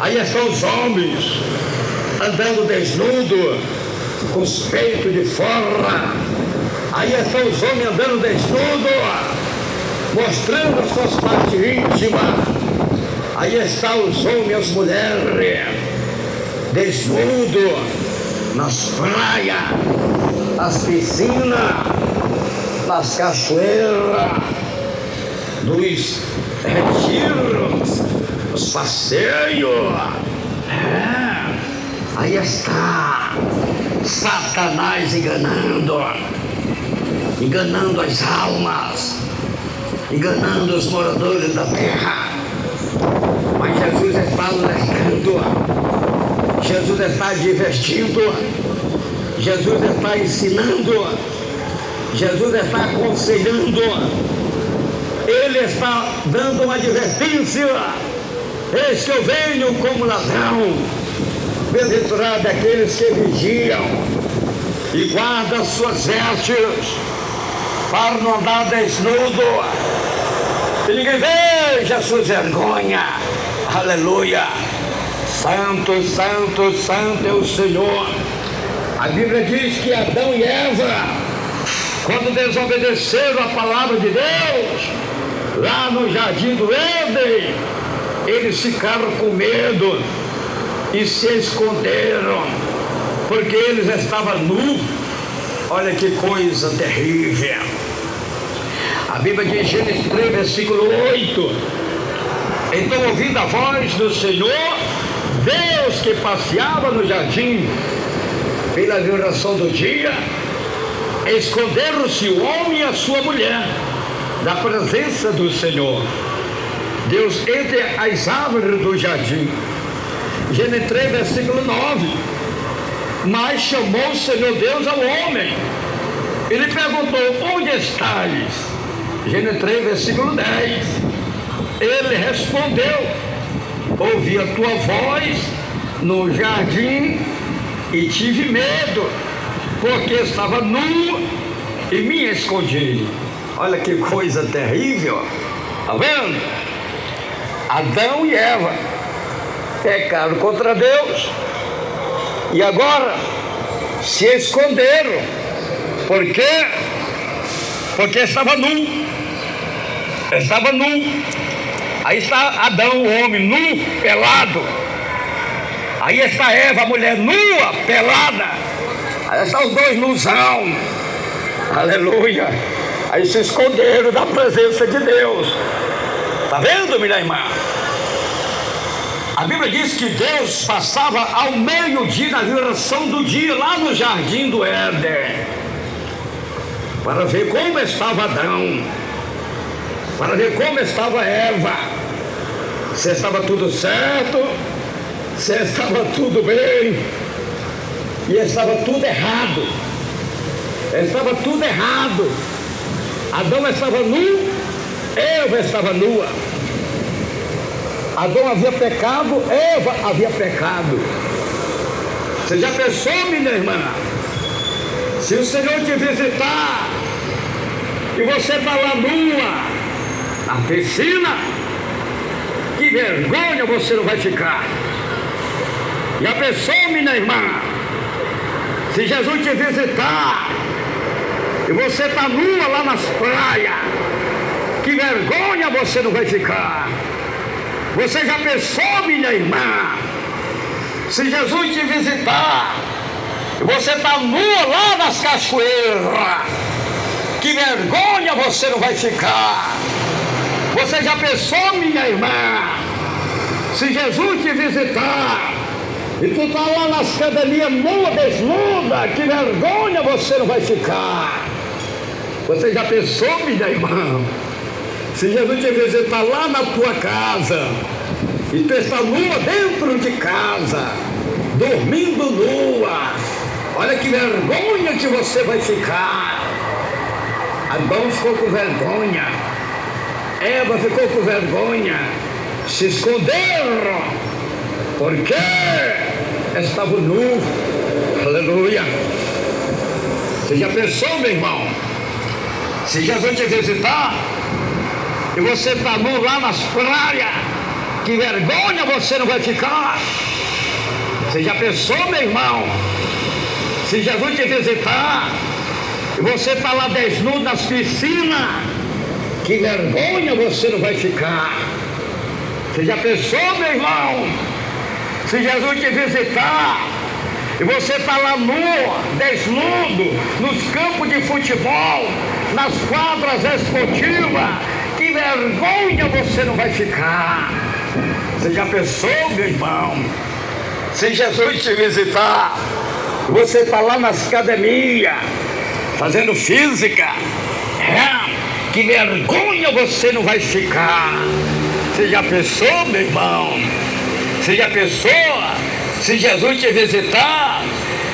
Aí estão os homens andando desnudo, com os peitos de fora. Aí estão os homens andando desnudo, mostrando as suas partes íntimas. Aí estão os homens e as mulheres desnudo nas praias, nas piscinas, nas cachoeiras, nos retiros, nos passeios. Aí está Satanás enganando as almas, enganando os moradores da terra. Mas Jesus está alertando, Jesus está advertindo, Jesus está ensinando, Jesus está aconselhando, Ele está dando uma advertência. Eis que eu venho como ladrão. Bem-aventurado aqueles que vigiam e guardam suas vestes, para não andar desnudo e ninguém veja as suas vergonhas. Aleluia! Santo, santo, santo é o Senhor. A Bíblia diz que Adão e Eva, quando desobedeceram a palavra de Deus, lá no jardim do Éden, eles ficaram com medo e se esconderam, porque eles estavam nus. Olha que coisa terrível. A Bíblia diz, Gênesis 3, versículo 8: então, ouvindo a voz do Senhor, Deus que passeava no jardim pela viração do dia, esconderam-se o homem e a sua mulher da presença do Senhor, Deus, entre as árvores do jardim. Gênesis 3, versículo 9: mas chamou o Senhor Deus ao homem, ele perguntou, onde estás? Gênesis 3, versículo 10. Ele respondeu, ouvi a tua voz no jardim e tive medo, porque estava nu e me escondi. Olha que coisa terrível. Está vendo? Adão e Eva pecaram contra Deus e agora se esconderam. Por quê? Porque estava nu. Estava nu. Aí está Adão, o homem, nu, pelado. Aí está Eva, a mulher, nua, pelada. Aí estão os dois nuzão. Aleluia. Aí se esconderam da presença de Deus. Está vendo, minha irmã? A Bíblia diz que Deus passava ao meio-dia, na viração do dia, lá no jardim do Éden, para ver como estava Adão, para ver como estava Eva, se estava tudo certo, se estava tudo bem, e estava tudo errado. Estava tudo errado. Adão estava nu, Eva estava nua. Adão havia pecado, Eva havia pecado. Você já pensou, minha irmã? Se o Senhor te visitar e você está lá nua, na piscina, que vergonha você não vai ficar. Já pensou, minha irmã? Se Jesus te visitar e você está nua lá nas praias, que vergonha você não vai ficar. Você já pensou, minha irmã? Se Jesus te visitar e você está nua lá nas cachoeiras, que vergonha você não vai ficar. Você já pensou, minha irmã? Se Jesus te visitar E tu está lá nas academias nua, desnuda, que vergonha você não vai ficar. Você já pensou, minha irmã? Se Jesus te visitar lá na tua casa, e tu está nua dentro de casa, dormindo nua, olha que vergonha que você vai ficar. Adão ficou com vergonha, Eva ficou com vergonha, se esconderam, porque estavam nus. Aleluia. Você já pensou, meu irmão? Se Jesus te visitar e você está nu lá nas praias, que vergonha você não vai ficar. Você já pensou, meu irmão? Se Jesus te visitar e você está lá desnudo nas piscinas, que vergonha você não vai ficar. Você já pensou, meu irmão? Se Jesus te visitar e você está lá nu, desnudo, nos campos de futebol, nas quadras esportivas, que vergonha você não vai ficar. Você já pensou, meu irmão? Se Jesus te visitar, você está lá nas academias, fazendo física, que vergonha você não vai ficar. Você já pensou, meu irmão? Você já pensou? Se Jesus te visitar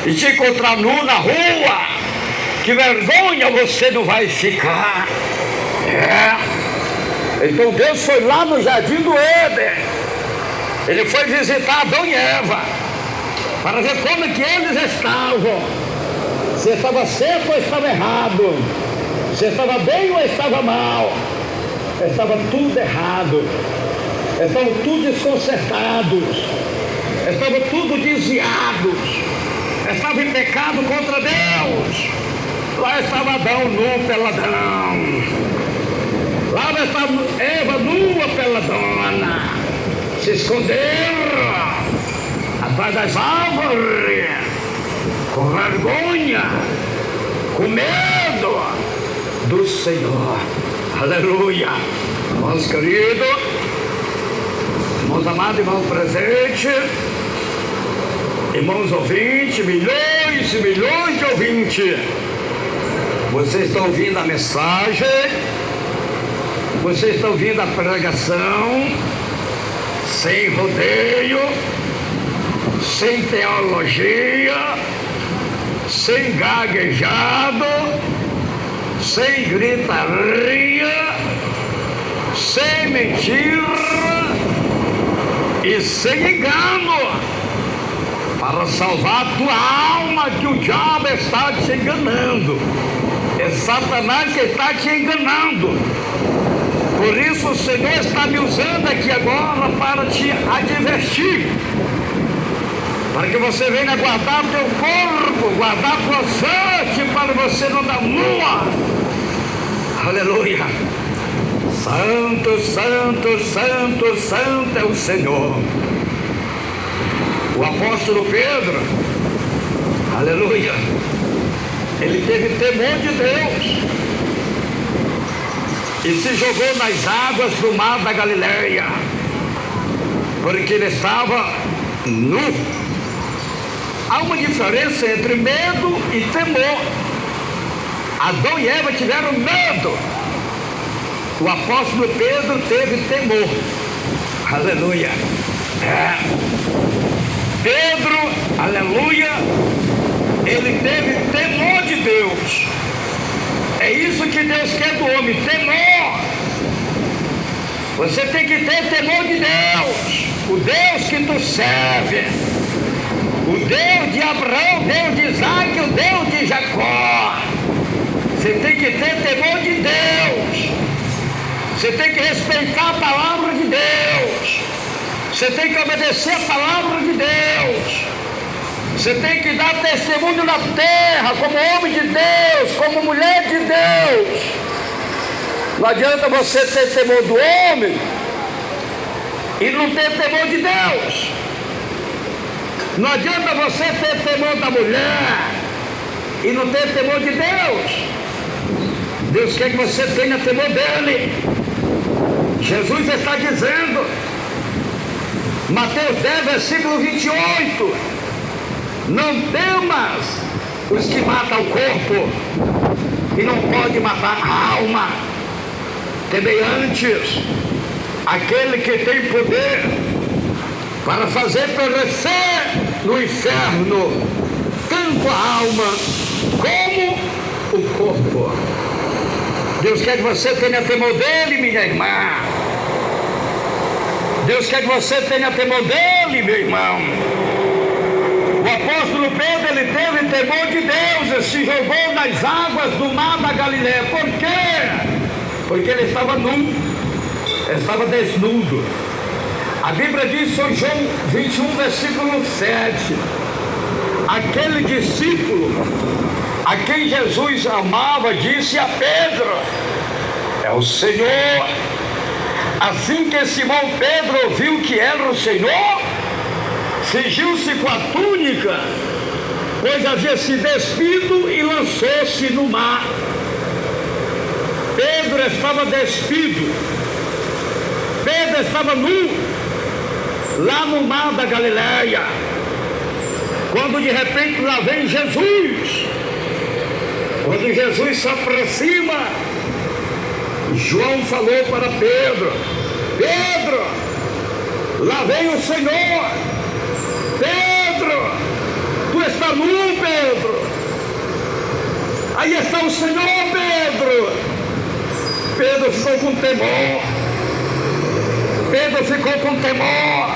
e te encontrar nu na rua, que vergonha você não vai ficar. Então Deus foi lá no jardim do Éden. Ele foi visitar Adão e Eva para ver como que eles estavam. Se estava certo ou estava errado, se estava bem ou estava mal. Estava tudo errado, estavam tudo desconcertados, estavam tudo desviados, estavam em pecado contra Deus. Lá estava Adão nu peladão, lá estava Eva nua peladona, se esconderam atrás das árvores, com vergonha, com medo do Senhor. Aleluia. Irmãos queridos, irmãos amados, irmãos presentes, irmãos ouvintes, milhões e milhões de ouvintes, vocês estão ouvindo a mensagem, vocês estão ouvindo a pregação, sem rodeio, sem teologia, sem gaguejado, sem gritaria, sem mentira e sem engano, para salvar a tua alma, que o diabo está te enganando, é Satanás que está te enganando. Por isso o Senhor está me usando aqui agora para te advertir, para que você venha guardar teu corpo, guardar tua sorte, para você não dar nua. Aleluia. Santo, santo, santo, santo é o Senhor. O apóstolo Pedro, aleluia, ele teve temor de Deus e se jogou nas águas do mar da Galileia, porque ele estava nu. Há uma diferença entre medo e temor. Adão e Eva tiveram medo, o apóstolo Pedro teve temor. Aleluia. Pedro, aleluia, ele teve temor de Deus. É isso que Deus quer do homem, temor. Você tem que ter temor de Deus, o Deus que tu serve, o Deus de Abraão, o Deus de Isaac, o Deus de Jacó. Você tem que ter temor de Deus. Você tem que respeitar a palavra de Deus. Você tem que obedecer a palavra de Deus. Você tem que dar testemunho na terra como homem de Deus, como mulher de Deus. Não adianta você ter temor do homem e não ter temor de Deus. Não adianta você ter temor da mulher e não ter temor de Deus. Deus quer que você tenha temor dele. Jesus está dizendo Mateus 10, versículo 28. Não temas os que matam o corpo e não pode matar a alma. Temei antes aquele que tem poder para fazer perecer no inferno tanto a alma como o corpo. Deus quer que você tenha temor dele, minha irmã. Deus quer que você tenha temor dele, meu irmão. O apóstolo Pedro, ele teve temor de Deus e se jogou nas águas do mar da Galileia. Por quê? Porque ele estava nu, ele estava desnudo. A Bíblia diz em João 21, versículo 7, aquele discípulo a quem Jesus amava disse a Pedro: é o Senhor. Assim que Simão Pedro ouviu que era o Senhor, cingiu-se com a túnica, pois havia se despido, e lançou-se no mar. Pedro estava despido, Pedro estava nu, lá no mar da Galileia, quando de repente lá vem Jesus. Quando Jesus se aproxima, João falou para Pedro: Pedro, lá vem o Senhor. Pedro, tu estás nu, Pedro. Aí está o Senhor, Pedro. Pedro ficou com temor. Pedro ficou com temor.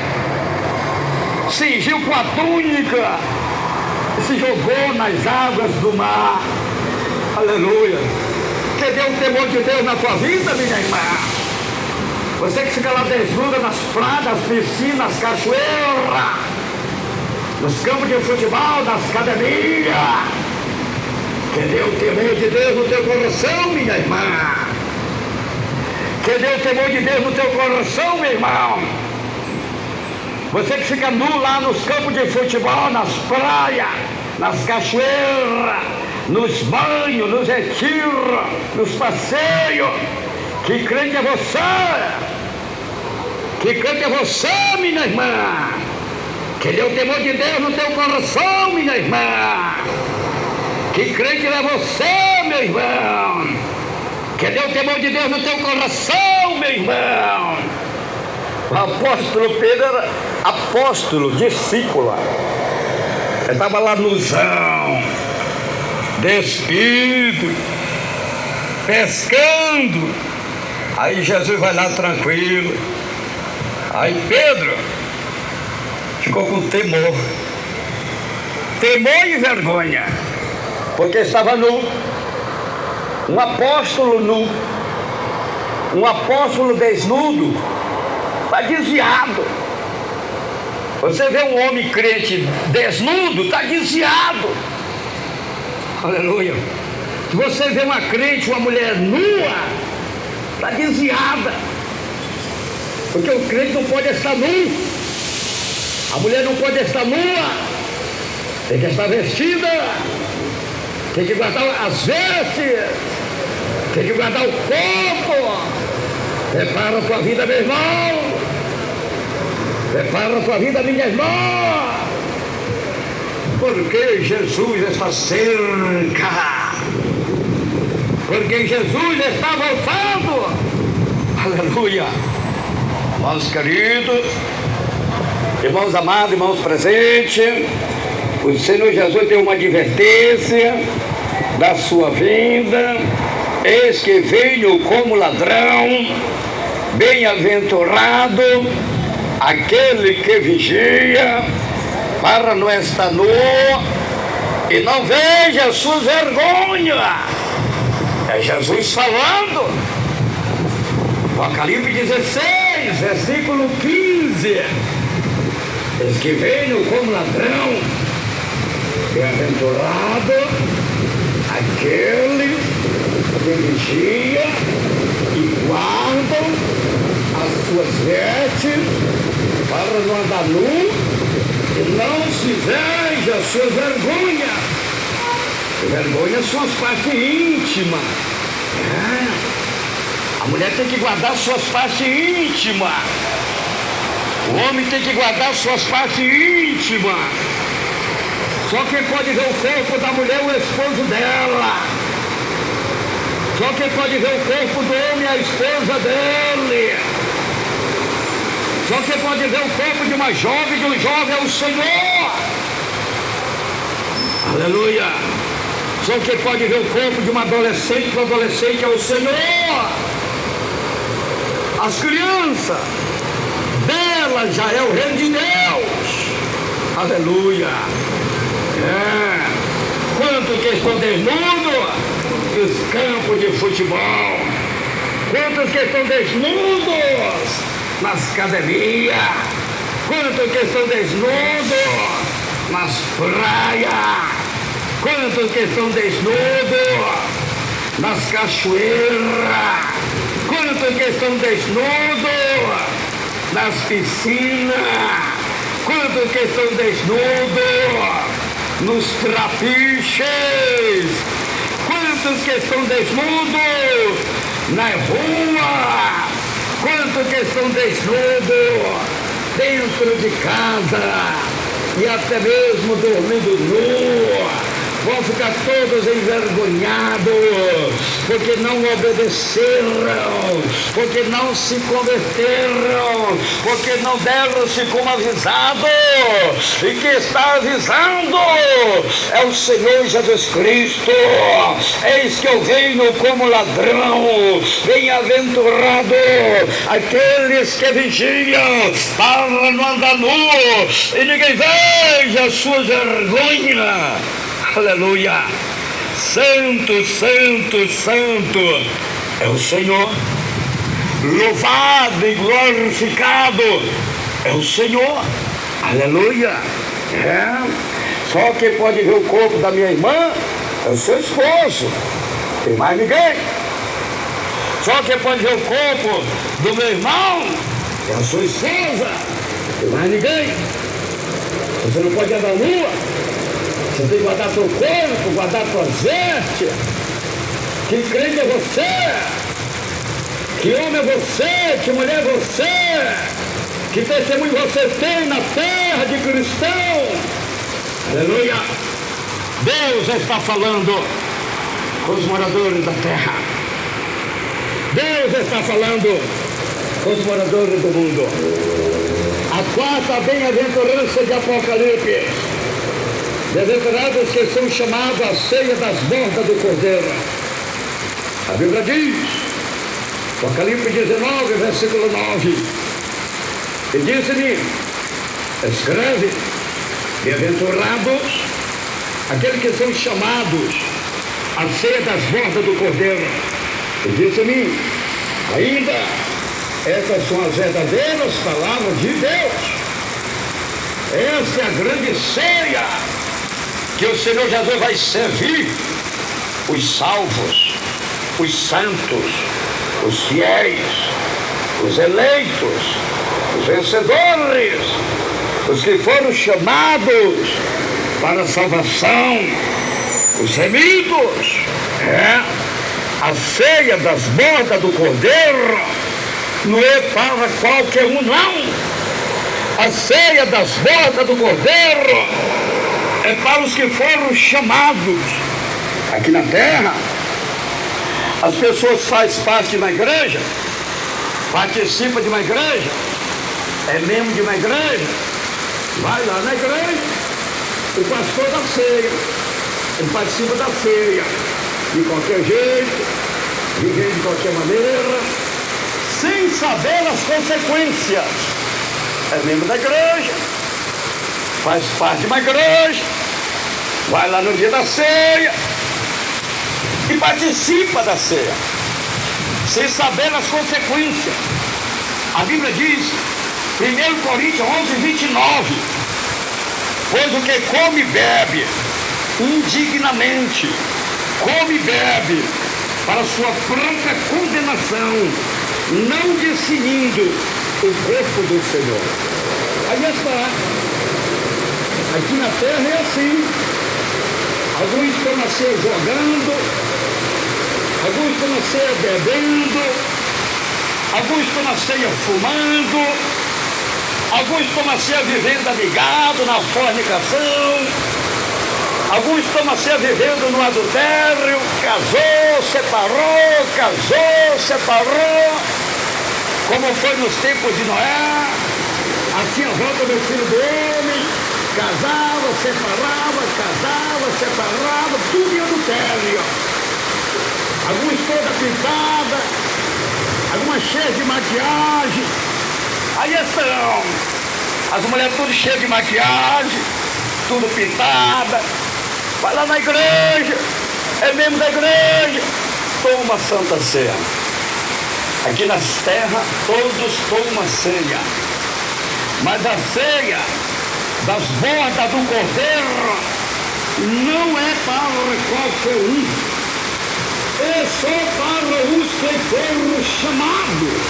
Cingiu com a túnica e se jogou nas águas do mar. Aleluia. Quer ver o temor de Deus na tua vida, minha irmã? Você que fica lá desnuda nas praias, nas piscinas, nas cachoeiras, nos campos de futebol, nas academias. Quer ver o temor de Deus no teu coração, minha irmã? Quer ver o temor de Deus no teu coração, meu irmão? Você que fica nu lá nos campos de futebol, nas praias, nas cachoeiras, nos banhos, nos retiros, nos passeios. Que crente é você? Que crente é você, minha irmã? Que dê o temor de Deus no teu coração, minha irmã? Que crente é você, meu irmão? Que dê o temor de Deus no teu coração, meu irmão? O apóstolo Pedro era apóstolo, discípulo. Ele estava lá no chão, despido, pescando. Aí Jesus vai lá tranquilo. Aí Pedro ficou com temor. Temor e vergonha. Porque estava nu. Um apóstolo nu. Um apóstolo desnudo. Está desviado. Você vê um homem crente desnudo, está desviado. Aleluia. Se você vê uma crente, uma mulher nua, está desviada. Porque o crente não pode estar nu. A mulher não pode estar nua. Tem que estar vestida. Tem que guardar as vestes. Tem que guardar o corpo. Prepara a tua vida, meu irmão. Prepara a tua vida, minha irmã. Porque Jesus está cerca. Porque Jesus está voltando. Aleluia. Irmãos queridos, irmãos amados, irmãos presentes, o Senhor Jesus deu uma advertência da sua vinda. Eis que venho como ladrão. Bem-aventurado aquele que vigia, para não estar nu e não veja a sua vergonha. É Jesus falando. Apocalipse 16, versículo 15. Eis que venho como ladrão. Bem-aventurado aquele que vigia e guardam as suas vestes, para não andar nu e não se veja a sua vergonha. Vergonha são as partes íntimas. A mulher tem que guardar suas partes íntimas. O homem tem que guardar suas partes íntimas. Só quem pode ver o corpo da mulher é o esposo dela. Só quem pode ver o corpo do homem é a esposa dele. Só quem pode ver o corpo de uma jovem, de um jovem, é o Senhor. Aleluia. Só quem pode ver o corpo de uma adolescente, do adolescente, é o Senhor. As crianças, dela já é o reino de Deus. Aleluia. Quantos que estão desnudos nos campos de futebol? Quantos que estão desnudos nas academias? Quantos que estão desnudos nas praias? Quantos que estão desnudos nas cachoeiras? Quantos que estão desnudos nas piscinas? Quantos que estão desnudos nos trapiches? Quantos que estão desnudos na rua? Quantos que estão desnudos dentro de casa e até mesmo dormindo nu? Vão ficar todos envergonhados, porque não obedeceram, porque não se converteram, porque não deram-se como avisados. E quem está avisando é o Senhor Jesus Cristo. Eis que eu venho como ladrão. Bem-aventurado aqueles que vigiam para não andar nu e ninguém veja as suas vergonhas. Aleluia. Santo, santo, santo é o Senhor. Louvado e glorificado é o Senhor. Aleluia. Só quem pode ver o corpo da minha irmã é o seu esposo. Tem mais ninguém. Só quem pode ver o corpo do meu irmão é a sua esposa. Tem mais ninguém. Você não pode andar nua. Você tem que guardar seu corpo, guardar suas vestes. Que crente é você? Que homem é você? Que mulher é você? Que testemunho você tem na terra de cristão? Aleluia! Deus está falando com os moradores da terra. Deus está falando com os moradores do mundo. A quarta bem-aventurança de Apocalipse. Bem-aventurados que são chamados à ceia das bordas do Cordeiro. A Bíblia diz, Apocalipse 19, versículo 9, e disse-me, escreve, bem-aventurados aqueles que são chamados à ceia das bordas do Cordeiro. E disse-me, ainda, essas são as verdadeiras palavras de Deus. Essa é a grande ceia que o Senhor Jesus vai servir os salvos, os santos, os fiéis, os eleitos, os vencedores, os que foram chamados para a salvação, os remidos. A ceia das bordas do Cordeiro não é para qualquer um, não. A ceia das bordas do Cordeiro é para os que foram chamados. Aqui na terra, as pessoas fazem parte de uma igreja, participam de uma igreja, é membro de uma igreja, vai lá na igreja, o pastor da ceia, ele participa da ceia, de qualquer jeito, vivendo de qualquer maneira, sem saber as consequências. É membro da igreja, faz parte de uma igreja, vai lá no dia da ceia e participa da ceia, sem saber as consequências. A Bíblia diz, 1 Coríntios 11, 29, pois o que come e bebe indignamente, come e bebe para sua própria condenação, não discernindo o corpo do Senhor. Aí está. Aqui na terra é assim. Alguns estão na ceia jogando, alguns estão na ceia bebendo, alguns estão na ceia fumando, Alguns estão assim vivendo amigado na fornicação. Alguns estão assim vivendo no adultério. Casou, separou. Como foi nos tempos de Noé. Assim a volta do Filho do Homem. Casava, separava, tudo em adultério. Alguns toda pintada, algumas cheias de maquiagem. Aí estão as mulheres tudo cheias de maquiagem, tudo pintada. Vai lá na igreja, é membro da igreja, toma Santa Ceia. Aqui nas terras todos tomam ceia, mas a ceia das bordas do Cordeiro não é para qualquer um, é só para os que foram chamados.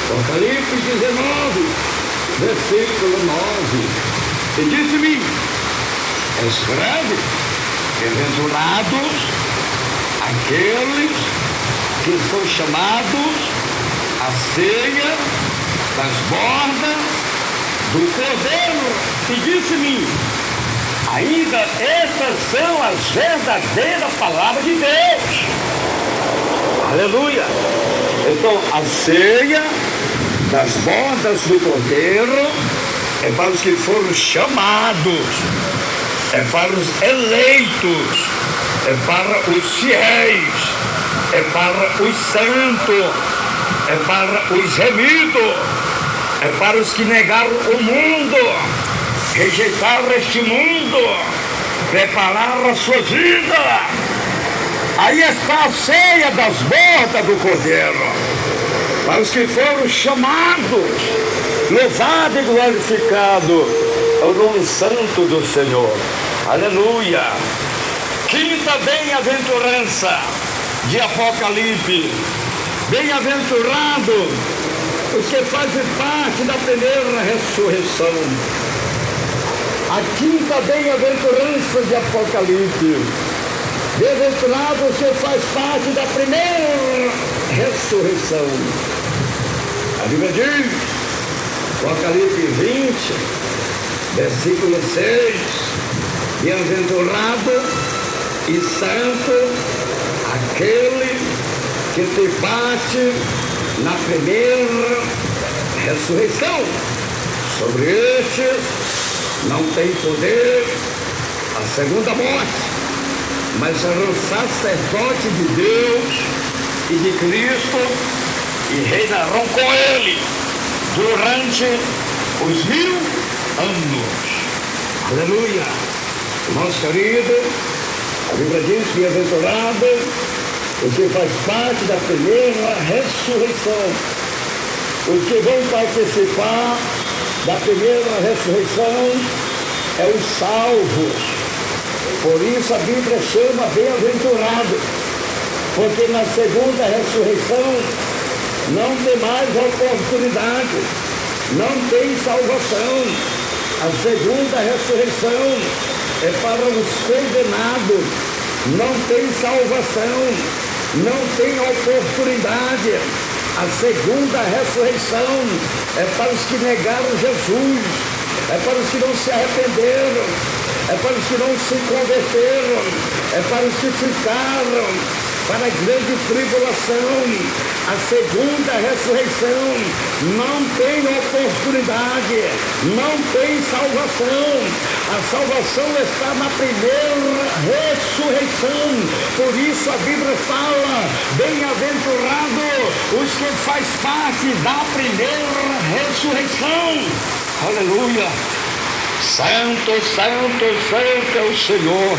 Apocalipse 19, versículo 9. E disse-me: escreve, bem-aventurados aqueles que são chamados à ceia das bordas do Cordeiro. E disse-me: ainda estas são as verdadeiras palavras de Deus. Aleluia! Então, a ceia das bordas do Cordeiro é para os que foram chamados, é para os eleitos, é para os fiéis, é para os santos, é para os remidos, é para os que negaram o mundo, rejeitaram este mundo, prepararam a sua vida. Aí está a ceia das bordas do Cordeiro, para os que foram chamados. Louvado e glorificado é o nome santo do Senhor. Aleluia. Quinta bem-aventurança de Apocalipse. Bem-aventurado os que fazem parte da primeira ressurreição. A quinta bem-aventurança de Apocalipse. Bem-aventurado os que faz parte da primeira ressurreição. A Bíblia diz, Apocalipse 20, versículo 6, bem-aventurado e santo aquele que tem parte na primeira ressurreição. Sobre estes não tem poder a segunda morte, mas serão sacerdotes de Deus e de Cristo e reinarão com ele durante os 1000 anos. Aleluia! Irmãos queridos, a Bíblia diz: bem-aventurado o que faz parte da primeira ressurreição. Os que vão participar da primeira ressurreição é os salvos. Por isso a Bíblia chama bem-aventurado, porque na segunda ressurreição não tem mais oportunidade, não tem salvação. A segunda ressurreição é para os condenados, não tem salvação, não tem oportunidade. A segunda ressurreição é para os que negaram Jesus, é para os que não se arrependeram, é para os que não se converteram, é para os que ficaram para a grande tribulação. A segunda ressurreição não tem oportunidade, não tem salvação. A salvação está na primeira ressurreição. Por isso a Bíblia fala: bem-aventurado os que faz parte da primeira ressurreição. Aleluia! Santo, santo, santo é o Senhor.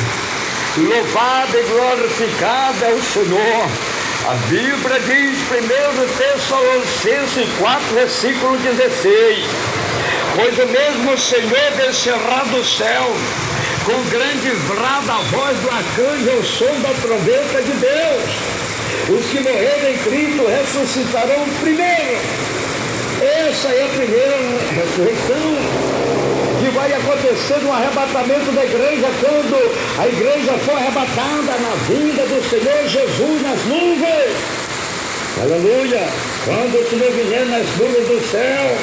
Louvado e glorificado é o Senhor. A Bíblia diz, 1 Tessalonicenses 4, versículo 16: pois o mesmo Senhor descerá do céu com grande brado, a voz do arcanjo, o som da trombeta de Deus. Os que morreram em Cristo ressuscitarão primeiro. Essa é a primeira ressurreição, que vai acontecer no arrebatamento da igreja, quando a igreja for arrebatada na vinda do Senhor Jesus nas nuvens. Aleluia! Quando o Senhor vier nas nuvens do céu,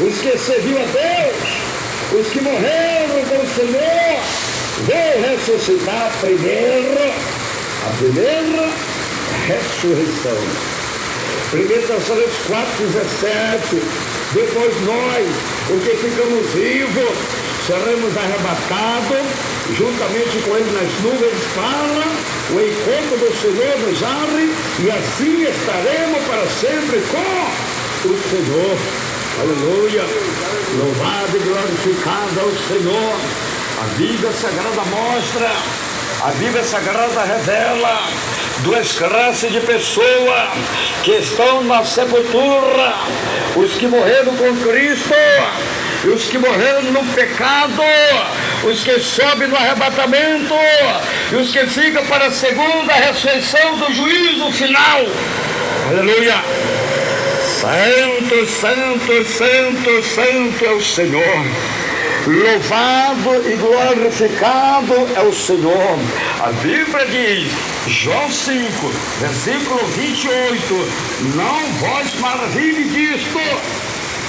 os que serviam a Deus, os que morreram com o Senhor, vão ressuscitar primeiro, a primeira ressurreição. 1 Tessalonicenses 4,17, depois nós, os que ficamos vivos, seremos arrebatados, juntamente com ele nas nuvens para o encontro do Senhor nos ares, e assim estaremos para sempre com o Senhor. Aleluia! Louvado e glorificado é o Senhor. A Bíblia Sagrada mostra, a Bíblia Sagrada revela duas classes de pessoas que estão na sepultura: os que morreram com Cristo e os que morreram no pecado, os que sobem no arrebatamento e os que ficam para a segunda ressurreição do juízo final. Aleluia! Santo, santo, santo, santo é o Senhor. Louvado e glorificado é o Senhor. A Bíblia diz, João 5, versículo 28, não vos maravilhe disto,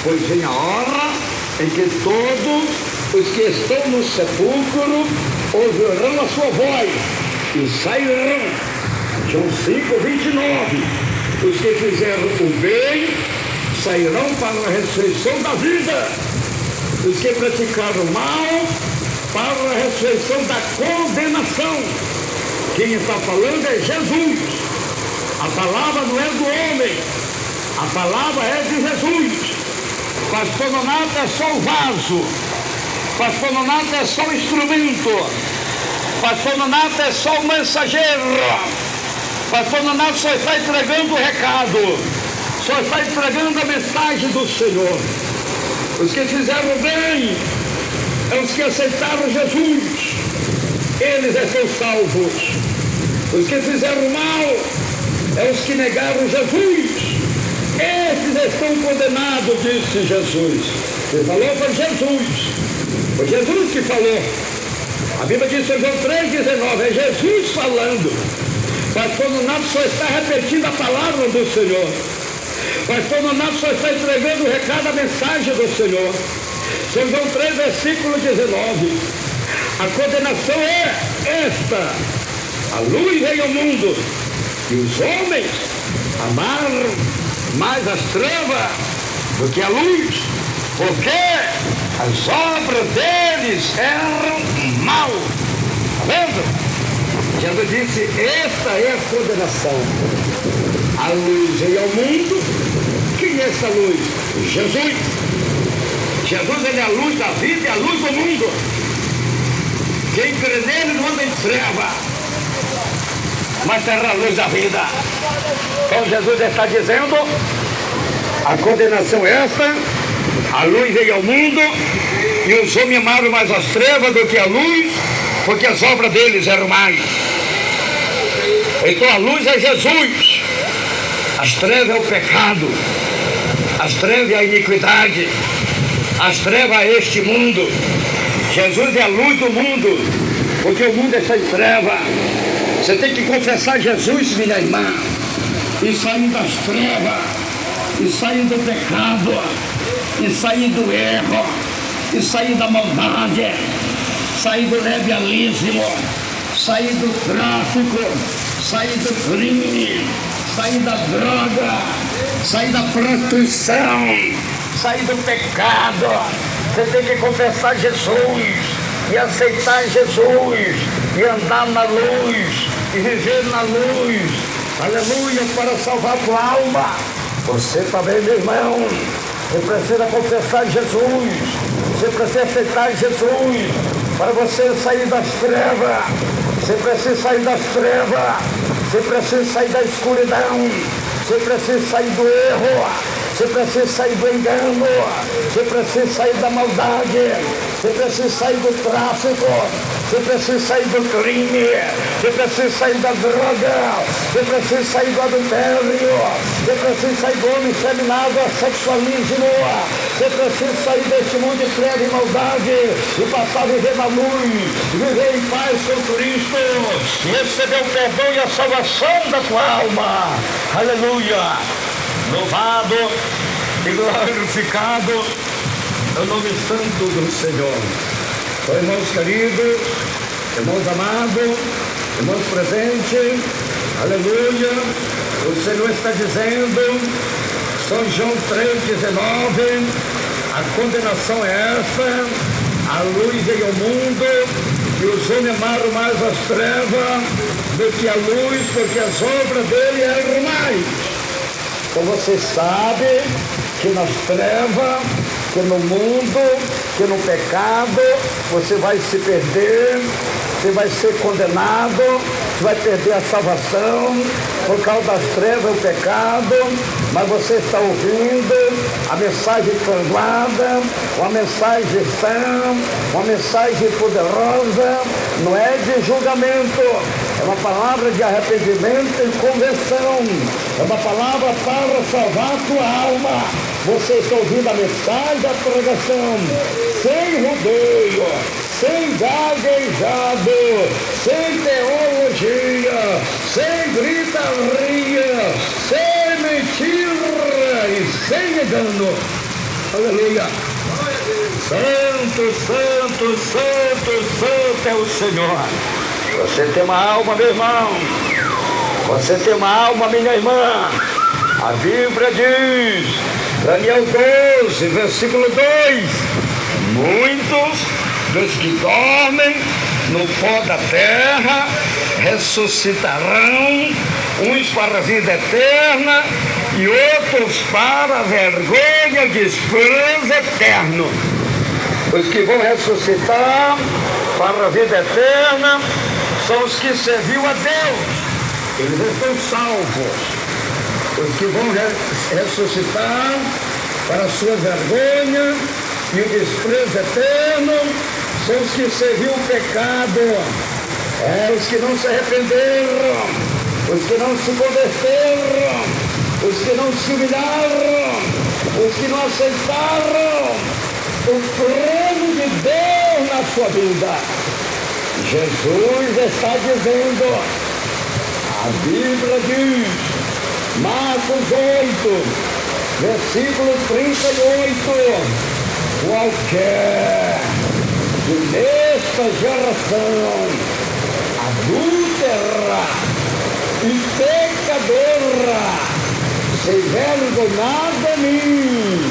pois vem a hora em que todos os que estão no sepulcro ouvirão a sua voz e sairão. João 5, 29, os que fizeram o bem sairão para a ressurreição da vida, os que praticaram o mal para a ressurreição da condenação. Quem está falando é Jesus. A palavra não é do homem, a palavra é de Jesus. Pastor Nonato é só o vaso, Pastor Nonato é só o instrumento, Pastor Nonato é só o mensageiro, Pastor Nonato só está entregando o recado, só está entregando a mensagem do Senhor. Os que fizeram bem é os que aceitaram Jesus, eles estão salvos. Os que fizeram mal é os que negaram Jesus, esses estão condenados, disse Jesus. Ele falou para Jesus, foi Jesus que falou. A Bíblia diz em João 3,19, é Jesus falando. Pastor Nonato só está repetindo a palavra do Senhor. Pastor Nonato só está entregando o recado, a mensagem do Senhor. São João 3, versículo 19. A condenação é esta: a luz veio ao mundo, e os homens amaram mais as trevas do que a luz, porque as obras deles eram mal. Está vendo? Jesus disse, esta é a condenação. A luz veio ao mundo. Quem é essa luz? Jesus. Jesus, ele é a luz da vida e a luz do mundo. Quem crê nele não anda em treva, mas terá a luz da vida. Então Jesus está dizendo, a condenação é esta: a luz veio ao mundo e os homens amaram mais as trevas do que a luz, porque as obras deles eram mais. Então a luz é Jesus, as trevas é o pecado, as trevas é a iniquidade, as trevas é este mundo. Jesus é a luz do mundo, porque o mundo está em treva. Você tem que confessar Jesus, minha irmã, e sair das trevas, e sair do pecado, e sair do erro, e sair da maldade, sair do levianismo, sair do tráfico, sair do crime, sair da droga, sair da prostituição, sair do pecado. Você tem que confessar Jesus e aceitar Jesus e andar na luz e viver na luz. Aleluia, para salvar a tua alma. Você também, meu irmão, você precisa confessar Jesus, você precisa aceitar Jesus para você sair das trevas. Você precisa sair das trevas, você precisa sair da escuridão, você precisa sair do erro, você precisa sair do engano, você precisa sair da maldade, você precisa sair do tráfico, você precisa sair do crime, você precisa sair da droga, você precisa sair do adultério, você precisa sair do homem feminado, sexualismo, você precisa sair deste mundo de treva e maldade e passar a viver na luz, viver em paz com Cristo e receber o perdão e a salvação da tua alma. Aleluia! Louvado e glorificado é o nome santo do Senhor. Então, irmãos queridos, irmãos amados, irmãos presentes, aleluia, o Senhor está dizendo, São João 3,19, a condenação é essa, a luz veio ao mundo, e os homens amaram mais as trevas do que a luz, porque as obras dele eram mais. Então você sabe que nas trevas, que no mundo, que no pecado, você vai se perder, você vai ser condenado, você vai perder a salvação por causa das trevas e o pecado, mas você está ouvindo a mensagem transformada, uma mensagem sã, uma mensagem poderosa, não é de julgamento, é uma palavra de arrependimento e conversão, é uma palavra para salvar a tua alma. Você está ouvindo a mensagem da pregação, sem rodeio, sem gaguejado, sem teologia, sem gritaria, sem mentira e sem engano. Aleluia! Santo, santo, santo, santo é o Senhor. Você tem uma alma, meu irmão. Você tem uma alma, minha irmã. A Bíblia diz, Daniel 12, versículo 2, muitos dos que dormem no pó da terra ressuscitarão, uns para a vida eterna e outros para a vergonha e desprezo eterno. Os que vão ressuscitar para a vida eterna são os que serviram a Deus, eles estão salvos. Os que vão ressuscitar para a sua vergonha e o desprezo eterno são os que serviram o pecado, os que não se arrependeram, os que não se converteram, os que não se humilharam, os que não aceitaram o plano de Deus na sua vida. Jesus está dizendo, a Bíblia diz, Marcos 8, versículo 38, qualquer que nesta geração adúltera e pecadora se envergonhar de mim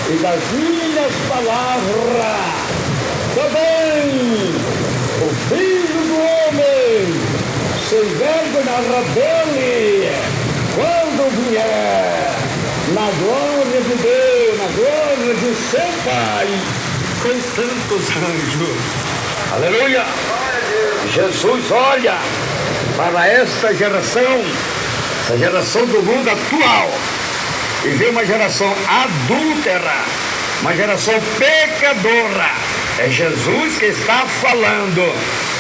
e das minhas palavras, também o Filho do Homem se envergonhará dele quando vier na glória de Deus, na glória de seu Pai, com tantos anjos. Aleluia! Jesus olha para esta geração, essa geração do mundo atual, e vê uma geração adúltera, uma geração pecadora. É Jesus que está falando.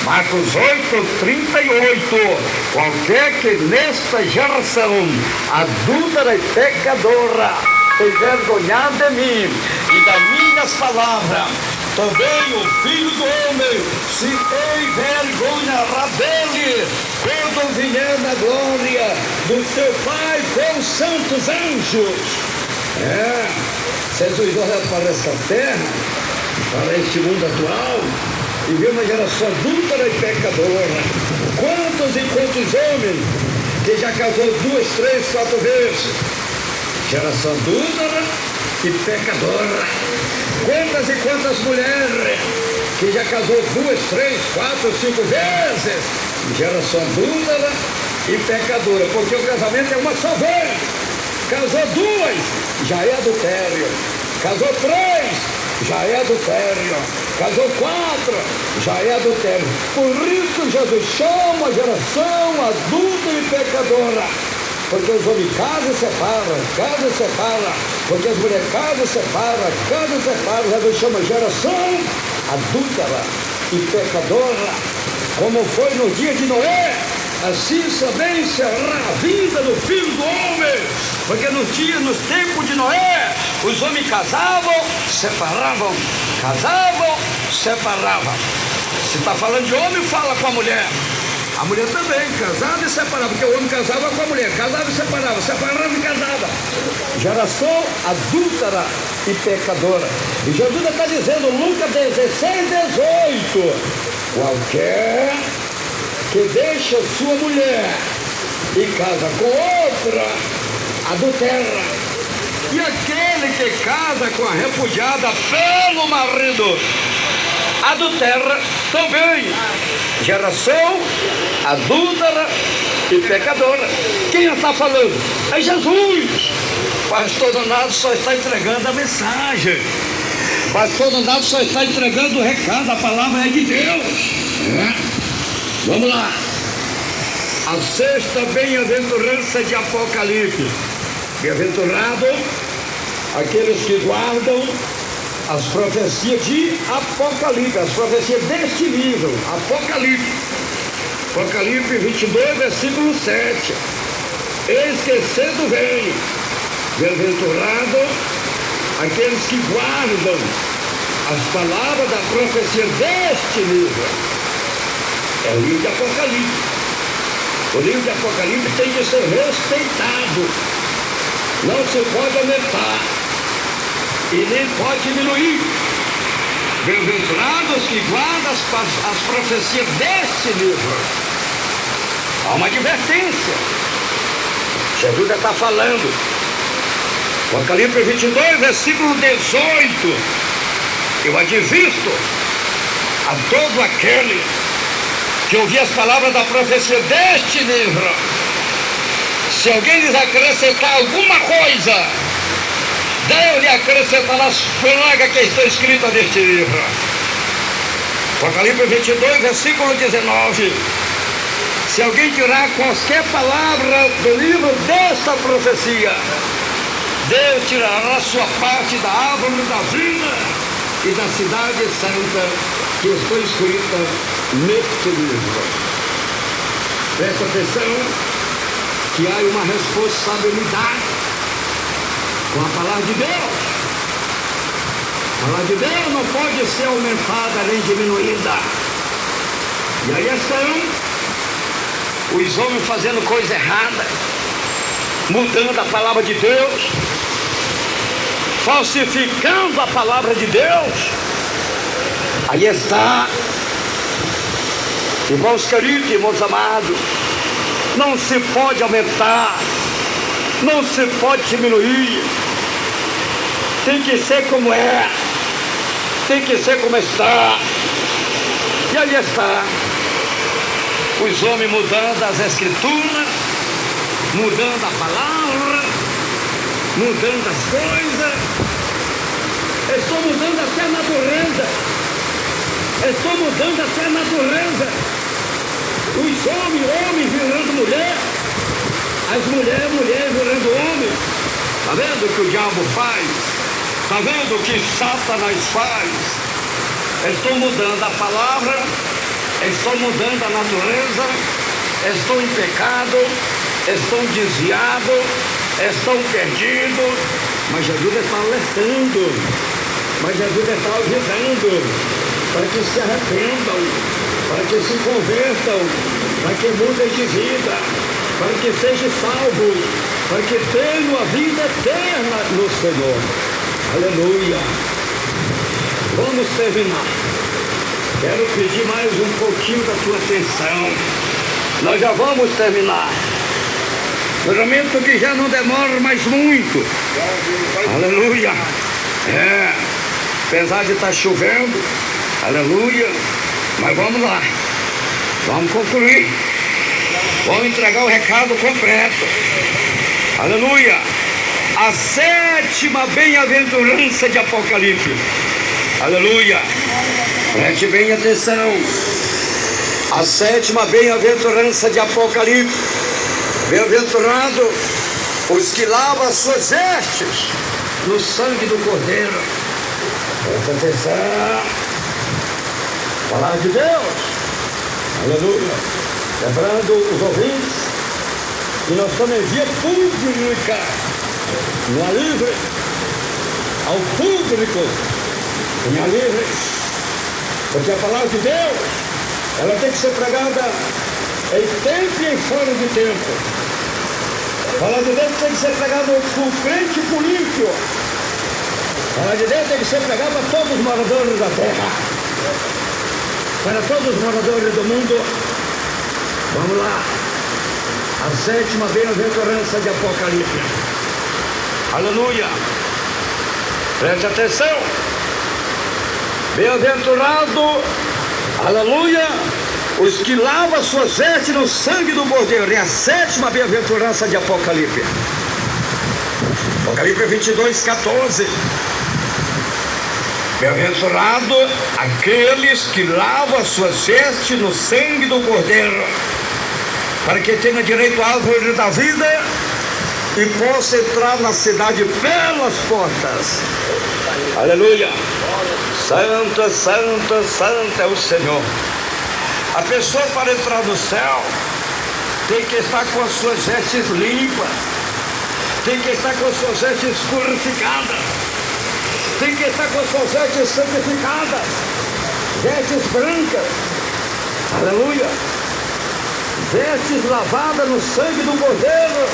Marcos 8, 38. Qualquer que nesta geração adúltera e pecadora se envergonhar de mim e das minhas palavras, também o Filho do Homem se envergonhará dele quando vier na glória do seu Pai com os santos anjos. Jesus olha para essa terra, para este mundo atual, e vê uma geração adúltera e pecadora. Quantos e quantos homens que já casou 2, 3, 4 vezes? Geração adúltera e pecadora. Quantas e quantas mulheres que já casou 2, 3, 4, 5 vezes? Geração adúltera e pecadora, porque o casamento é uma só vez. Casou 2, já é adultério. Casou 3, já é adultério. Casou 4, já é adultério. Por isso Jesus chama a geração adulta e pecadora. Porque os homens casam e separam, porque as mulheres casam e separam, Jesus chama a geração adúltera e pecadora, como foi no dia de Noé, assim também será a vida do Filho do Homem, porque nos tempos de Noé, os homens casavam, separavam. Se está falando de homem, fala com a mulher. A mulher também, casava e separava, porque o homem casava com a mulher, casava e separava, separava e casava. Geração adúltera e pecadora. E Jesus está dizendo, Lucas 16:18, qualquer que deixa sua mulher e casa com outra, adultera. E aquele que casa com a repudiada pelo marido, adultera também. Geração adúltera e pecadora. Quem está falando? É Jesus. Pastor Donato só está entregando a mensagem. Pastor Donato só está entregando o recado. A palavra é de Deus. Vamos lá. A sexta bem-aventurança de Apocalipse. Bem-aventurado aqueles que guardam as profecias de Apocalipse, as profecias deste livro, Apocalipse. Apocalipse 22, versículo 7. Eis que cedo vem. Bem-aventurado aqueles que guardam as palavras da profecia deste livro. É o livro de Apocalipse. O livro de Apocalipse tem que ser respeitado. Não se pode aumentar e nem pode diminuir. Bem-aventurados que guardam as profecias deste livro. Há uma advertência. Jesus já está falando. Apocalipse 22, versículo 18. Eu advirto a todo aquele que ouvir as palavras da profecia deste livro. Se alguém lhes acrescentar alguma coisa, deve-lhe acrescentar as pragas que estão escritas neste livro. Apocalipse 22, versículo 19. Se alguém tirar qualquer palavra do livro desta profecia, Deus tirará a sua parte da árvore da vida e da cidade santa que está escrita neste livro. Presta atenção que há uma responsabilidade com a palavra de Deus. A palavra de Deus não pode ser aumentada nem diminuída. E aí estão os homens fazendo coisa errada, mudando a palavra de Deus, falsificando a palavra de Deus. Aí está, irmãos queridos, irmãos amados, não se pode aumentar, não se pode diminuir, tem que ser como é, tem que ser como está. E aí está, os homens mudando as escrituras, mudando a palavra, mudando as coisas, estão mudando até a natureza, estão mudando até a natureza. Os homens virando mulher, as mulheres virando homem. Está vendo o que o diabo faz? Está vendo o que Satanás faz? Estão mudando a palavra, estão mudando a natureza, estão em pecado, estão desviados, estão perdidos. Mas Jesus está alertando, mas Jesus está avisando para que se arrependam, para que se convertam, para que mudem de vida, para que sejam salvos, para que tenham a vida eterna no Senhor. Aleluia! Vamos terminar. Quero pedir mais um pouquinho da tua atenção. Nós já vamos terminar. Prometo que já não demora mais muito. Aleluia! Apesar de estar chovendo, aleluia, mas vamos lá, vamos concluir, vamos entregar o recado completo. Aleluia! A sétima bem-aventurança de Apocalipse. Aleluia! Preste bem atenção. A sétima bem-aventurança de Apocalipse. Bem-aventurado os que lavam as suas vestes no sangue do Cordeiro. Presta atenção. Palavra de Deus. Aleluia. Lembrando os ouvintes que nós estamos em via pública, não há livre, ao público, não há livre, porque a palavra de Deus, ela tem que ser pregada em tempo e em fora de tempo. A palavra de Deus tem que ser pregada por crente e por ímpio. A palavra de Deus tem que ser pregada para todos os moradores da terra, para todos os moradores do mundo. Vamos lá. A 7ª bem-aventurança de Apocalipse. Aleluia. Preste atenção. Bem-aventurado, aleluia, os que lavam suas vestes no sangue do Cordeiro. É a 7ª bem-aventurança de Apocalipse. Apocalipse 22:14. Bem-aventurado aqueles que lavam suas vestes no sangue do Cordeiro, para que tenha direito à árvore da vida e possa entrar na cidade pelas portas. Aleluia. Santo, santo, santo é o Senhor. A pessoa, para entrar no céu, tem que estar com as suas vestes limpas, tem que estar com as suas vestes purificadas, tem que estar com as suas vestes santificadas, vestes brancas. Aleluia. Vestes lavadas no sangue do Cordeiro.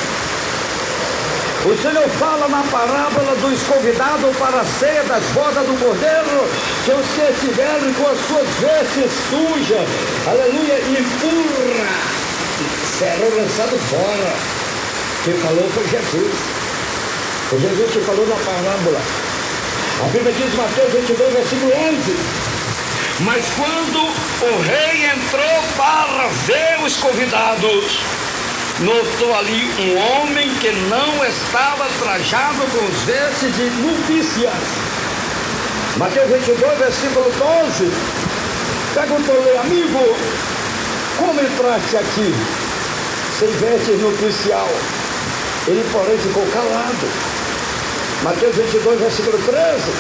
O Senhor fala na parábola dos convidados para a ceia das bodas do Cordeiro, que os que estiverem com as suas vestes sujas, aleluia, impura, serão lançados fora. Quem falou foi Jesus. Foi Jesus que falou na parábola. A Bíblia diz, Mateus 22, versículo 11. Mas quando o rei entrou para ver os convidados, notou ali um homem que não estava trajado com os vestes de nupícias. Mateus 22, versículo 12. Perguntou-lhe, amigo, como entraste aqui sem vestes nupcial? Ele, porém, ficou calado. Mateus 22, versículo 13.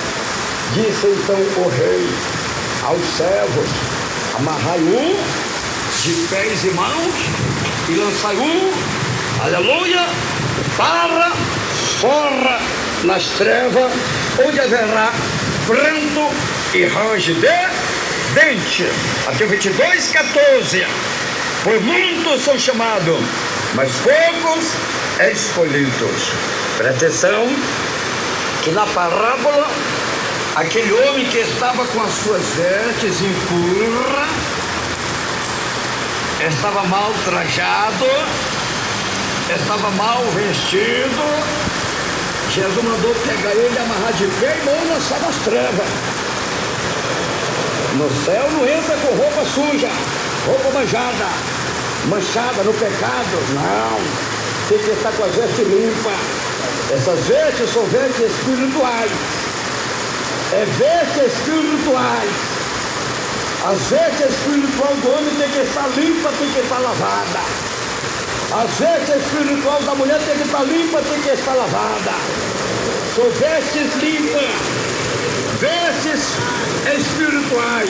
Disse então o rei aos servos, amarrai-o de pés e mãos e lançai-o, aleluia, para fora nas trevas, onde haverá pranto e ranger de dente. Mateus 22, 14. Pois muitos são chamados, mas poucos escolhidos. Presta atenção que na parábola, aquele homem que estava com as suas vestes impuras, estava mal trajado, estava mal vestido. Jesus mandou pegar ele, amarrar de pé e não lançar nas trevas. No céu não entra com roupa suja, roupa manchada no pecado. Não, tem que estar com as vestes limpas. Essas vestes são vestes espirituais. É vestes espirituais. As vestes espirituais do homem tem que estar limpa, tem que estar lavada. As vestes espirituais da mulher tem que estar limpa, tem que estar lavada. São vestes limpas, vestes espirituais,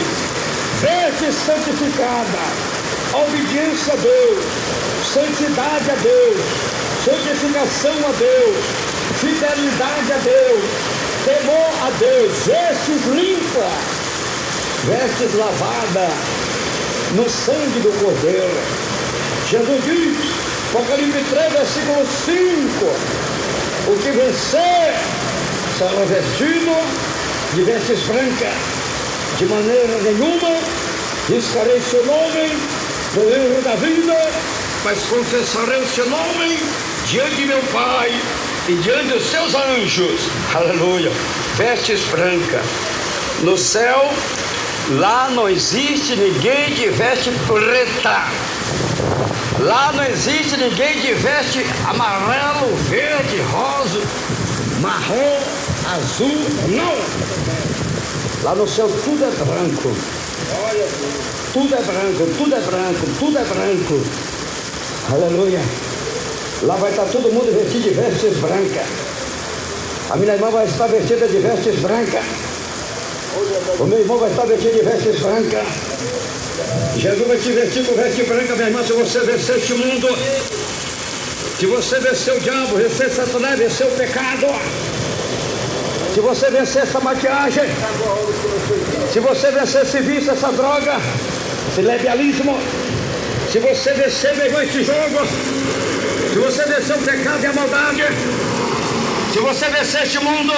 vestes santificadas, obediência a Deus, santidade a Deus, santificação a Deus, fidelidade a Deus, temor a Deus, vestes limpas, vestes lavadas no sangue do Cordeiro. Jesus diz, Apocalipse 3, versículo 5, o que vencer será vestido de vestes brancas, de maneira nenhuma riscarei seu nome do livro da vida, mas confessarei o seu nome diante de meu Pai e diante dos seus anjos. Aleluia. Vestes brancas. No céu, lá não existe ninguém de veste preta. Lá não existe ninguém de veste amarelo, verde, rosa, marrom, azul, não. Lá no céu tudo é branco. Tudo é branco, tudo é branco, tudo é branco. Aleluia. Lá vai estar todo mundo vestido de vestes brancas. A minha irmã vai estar vestida de vestes brancas. O meu irmão vai estar vestido de vestes brancas. Jesus vai te vestir com veste branca, minha irmã, se você vencer este mundo. Se você vencer o diabo, vencer Satanás, vencer o pecado. Se você vencer essa maquiagem, se você vencer esse vício, essa droga, esse levialismo, Se você vencer, meu irmão, esse jogo, se você vencer o pecado e a maldade, se você vencer este mundo,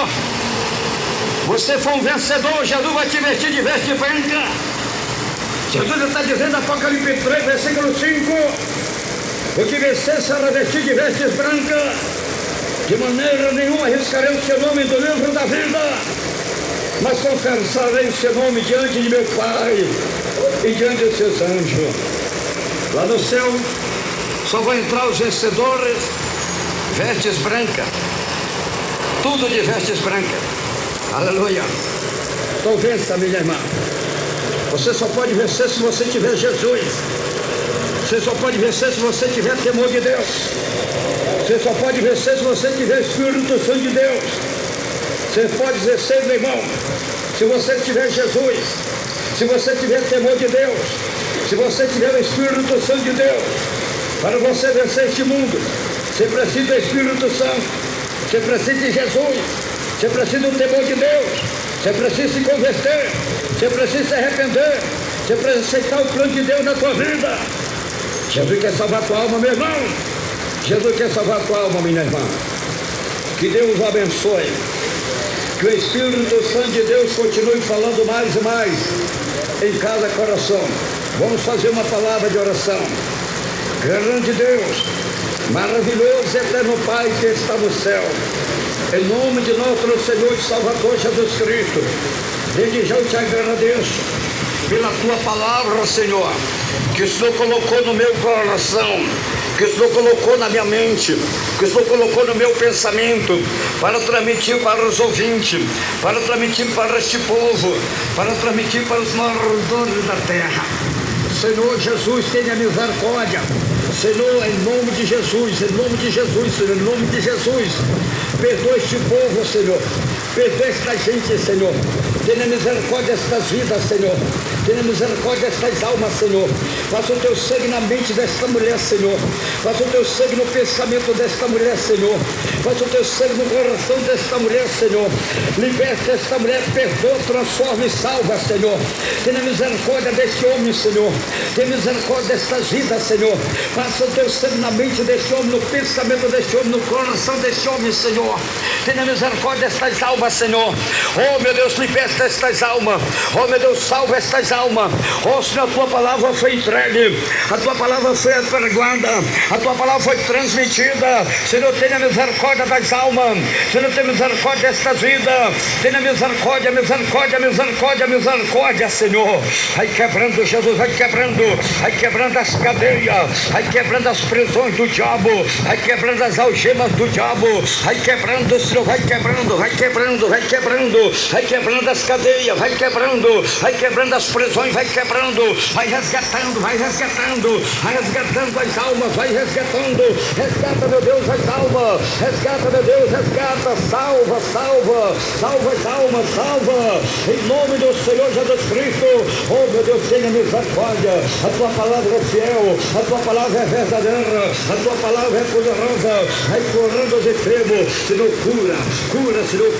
você for um vencedor. Jesus vai te vestir de veste branca. Jesus está dizendo, Apocalipse 3, versículo 5, o que vencer será vestido de vestes brancas, de maneira nenhuma arriscarei o seu nome do livro da vida, mas confessarei o seu nome diante de meu Pai e diante dos seus anjos. Lá no céu só vão entrar os vencedores, vestes brancas, tudo de vestes brancas. Aleluia. Então vença, minha irmã. Você só pode vencer se você tiver Jesus. Você só pode vencer se você tiver temor de Deus. Você só pode vencer se você tiver Espírito Santo de Deus. Você pode vencer, meu irmão, se você tiver Jesus. Se você tiver temor de Deus. Se você tiver o Espírito Santo de Deus. Para você vencer este mundo, você precisa do Espírito Santo. Você precisa de Jesus. Você precisa do temor de Deus. Você precisa se converter. Você precisa se arrepender. Você precisa aceitar o plano de Deus na tua vida. Jesus quer salvar a tua alma, meu irmão. Jesus quer salvar a tua alma, minha irmã. Que Deus o abençoe. Que o Espírito Santo de Deus continue falando mais e mais em cada coração. Vamos fazer uma palavra de oração. Grande Deus, maravilhoso eterno Pai que está no céu, em nome de nosso Senhor e Salvador Jesus Cristo, desde já eu te agradeço pela tua palavra, Senhor, que o Senhor colocou no meu coração, que o Senhor colocou na minha mente, que o Senhor colocou no meu pensamento, para transmitir para os ouvintes, para transmitir para este povo, para transmitir para os moradores da terra. Senhor Jesus, tenha misericórdia. Senhor, em nome de Jesus, em nome de Jesus, Senhor, em nome de Jesus, perdoa este povo, Senhor, perdoa esta gente, Senhor, tenha misericórdia destas vidas, Senhor, tenha misericórdia destas almas, Senhor, faça o teu sangue na mente desta mulher, Senhor, faça o teu sangue no pensamento desta mulher, Senhor, faça o teu sangue no coração desta mulher, Senhor, liberte esta mulher, perdoa, transforma e salva, Senhor, tenha misericórdia deste homem, Senhor, tenha misericórdia destas vidas, Senhor, faça o teu sangue na mente deste homem, no pensamento deste homem, no coração deste homem, Senhor, tenha misericórdia destas almas, Senhor, oh meu Deus, liberte estas almas, oh meu Deus, salva estas almas, oh Senhor, a tua palavra foi entregue, a tua palavra foi apregoada, a tua palavra foi transmitida, Senhor, tenha misericórdia das almas, Senhor, tenha misericórdia destas vidas, tenha misericórdia, misericórdia, misericórdia, misericórdia, Senhor, vai quebrando, Jesus, vai quebrando as cadeias, vai quebrando as prisões do diabo, vai quebrando as algemas do diabo, vai quebrando, Senhor, vai quebrando, vai quebrando, vai quebrando, vai quebrando as cadeias, vai quebrando as prisões, vai quebrando, vai resgatando, vai resgatando, vai resgatando as almas, vai resgatando, resgata, meu Deus, as almas, resgata, meu Deus, resgata, salva, salva, salva as almas, salva, em nome do Senhor Jesus Cristo, oh meu Deus, tenha misericórdia, a tua palavra é fiel, a tua palavra é verdadeira, a tua palavra é poderosa, vai curando os enfermos, Senhor, cura, Senhor,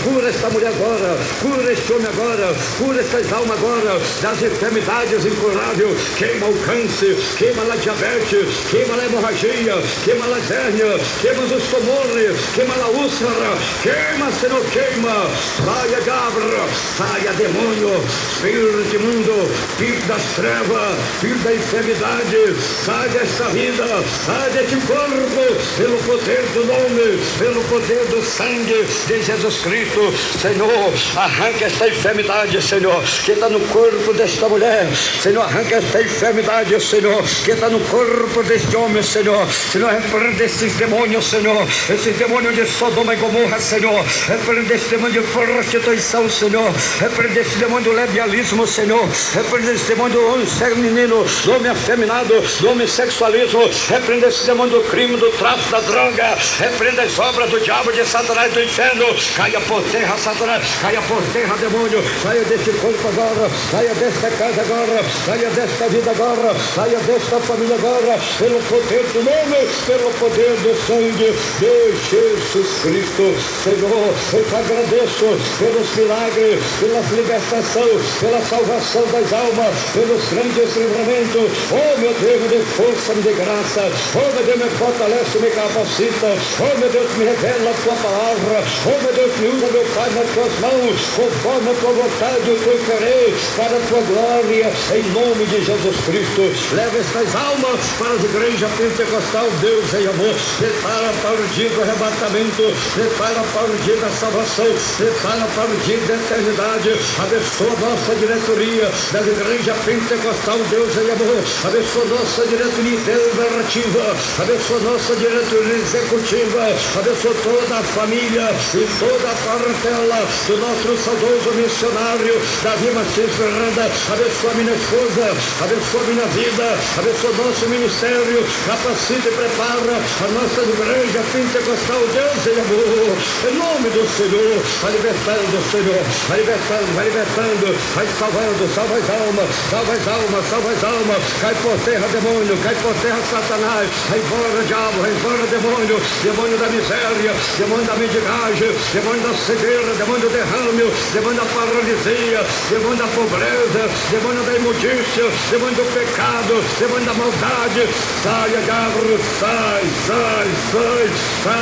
cura esta mulher agora, cura este homem agora, cura estas almas agora, das enfermidades incuráveis, queima o câncer, queima a diabetes, queima a hemorragia, queima a hérnia, queima os tumores, queima a úlcera, queima, Senhor, queima, saia diabo, saia demônio, espírito imundo, filho das trevas, filho da enfermidade, sai desta vida, sai deste corpo, pelo poder do nome, pelo poder do sangue de Jesus Cristo, Senhor, arranca esta enfermidade, Senhor, que está no corpo desta mulher, Senhor, arranca esta enfermidade, Senhor, que está no corpo deste homem, Senhor, repreende esses demônios, Senhor, esses demônios de Sodoma e Gomorra, Senhor, repreende esse demônio de prostituição, Senhor, repreende esse demônio do lebialismo, Senhor, repreende esse demônio do homem menino, do homem afeminado, do homossexualismo, repreende esse demônio do crime, do tráfico, da droga, repreende as obras do diabo, de Satanás, do inferno, caia por terra, Satanás, caia por terra, demônio, saia desse corpo agora, saia desta casa agora, saia desta vida agora, saia desta família agora, pelo poder do nome, pelo poder do sangue de Jesus Cristo. Senhor, eu te agradeço pelos milagres, pela libertação, pela salvação das almas, pelos grandes livramentos. Oh meu Deus, me dê força, me dê graça. Oh meu Deus, me fortalece, me capacita. Oh meu Deus, me revela a tua palavra. Oh meu Deus, me usa, meu Pai, nas tuas mãos, conforme a tua vontade, o teu querer, para a tua glória, em nome de Jesus Cristo. Leva estas almas para as igrejas pentecostal, Deus em amor. Prepara para o dia do arrebatamento, prepara para o dia da salvação, prepara para o dia da eternidade. Abençoa nossa diretoria das igrejas pentecostal, Deus em amor. Abençoa nossa diretoria deliberativa, abençoa nossa diretoria executiva, abençoa toda a família e toda a parentela do nosso saudoso missionário Davi Martins Ferranda. Abençoa minha esposa, abençoa minha vida, abençoa nosso ministério, capacita e prepara a nossa igreja pentecostal, Deus em amor, em nome do Senhor. Vai libertando, Senhor, vai libertando, vai salvando, salva as almas, salva as almas, salva as almas. Cai por terra, demônio, cai por terra, Satanás. Vai embora, diabo, vai embora, demônio, demônio da miséria, demônio da mendigagem, demônio da cegueira, demônio do derrame, demônio da paralisia, demônio da pobreza, demônio da imundícia, demônio do pecado, demônio da maldade. Saia, diabo, sai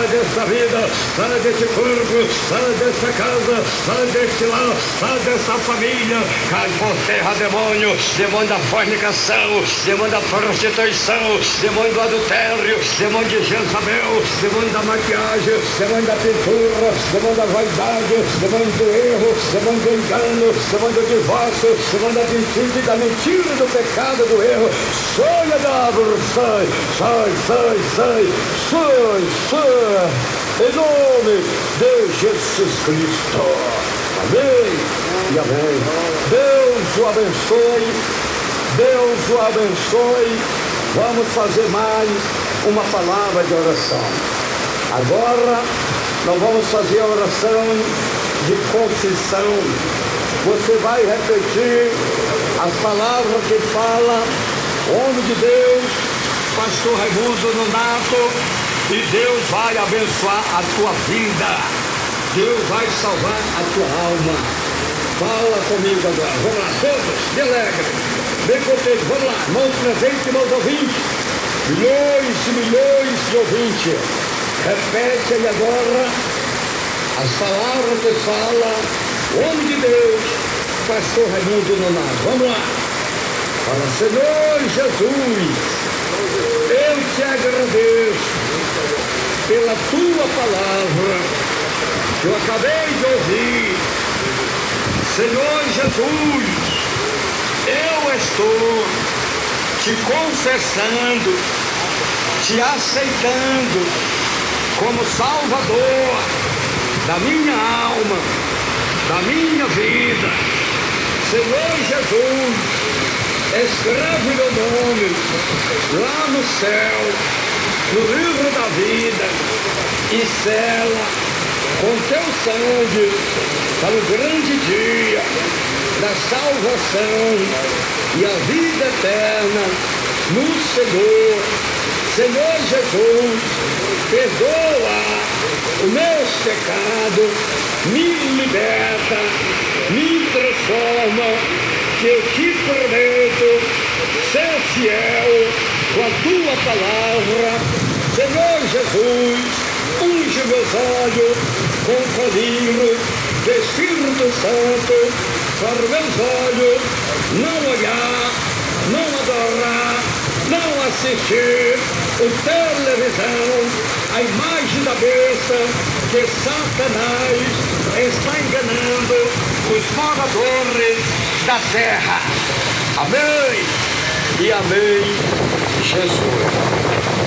dessa vida, sai desse corpo, sai dessa casa, sai desse lar, sai dessa família. Cai por terra, demônio, demônio da fornicação, demônio da prostituição, demônio do adultério, demônio de Jezabel, demônio da maquiagem, demônio da pintura, demônio da vaidade, demônio do erro, demônio do engano, demônio do divórcio, demônio da mentira, da mentira, do pecado, do erro. Saia, diabo, sai, em nome de Jesus Cristo. Amém e amém. Deus o abençoe, Deus o abençoe. Vamos fazer mais uma palavra de oração. Agora nós vamos fazer a oração de confissão. Você vai repetir as palavras que fala homem de Deus, pastor Raimundo Nonato, e Deus vai abençoar a tua vida. Deus vai salvar a tua alma. Fala comigo agora. Vamos lá, todos, bem alegre, bem contente. Vamos lá, irmãos presentes, irmãos ouvintes, milhões e milhões de ouvintes. Repete aí agora as palavras que fala o homem de Deus, pastor Raimundo Nonato. Vamos lá. Fala, Senhor Jesus, eu te agradeço pela tua palavra que eu acabei de ouvir. Senhor Jesus, eu estou te confessando, te aceitando como Salvador da minha alma, da minha vida. Senhor Jesus, escreve meu nome lá no céu, no livro da vida, e sela com teu sangue para o grande dia da salvação e a vida eterna no Senhor. Senhor Jesus, perdoa os meus pecados, me liberta, me transforma, que eu te prometo ser fiel com a tua palavra. Senhor Jesus, unge meus olhos com colírio do Espírito Santo, para meus olhos não olhar, não adorar, não assistir o televisão, a imagem da besta que Satanás está enganando os moradores da terra. Amém e amém, Jesus.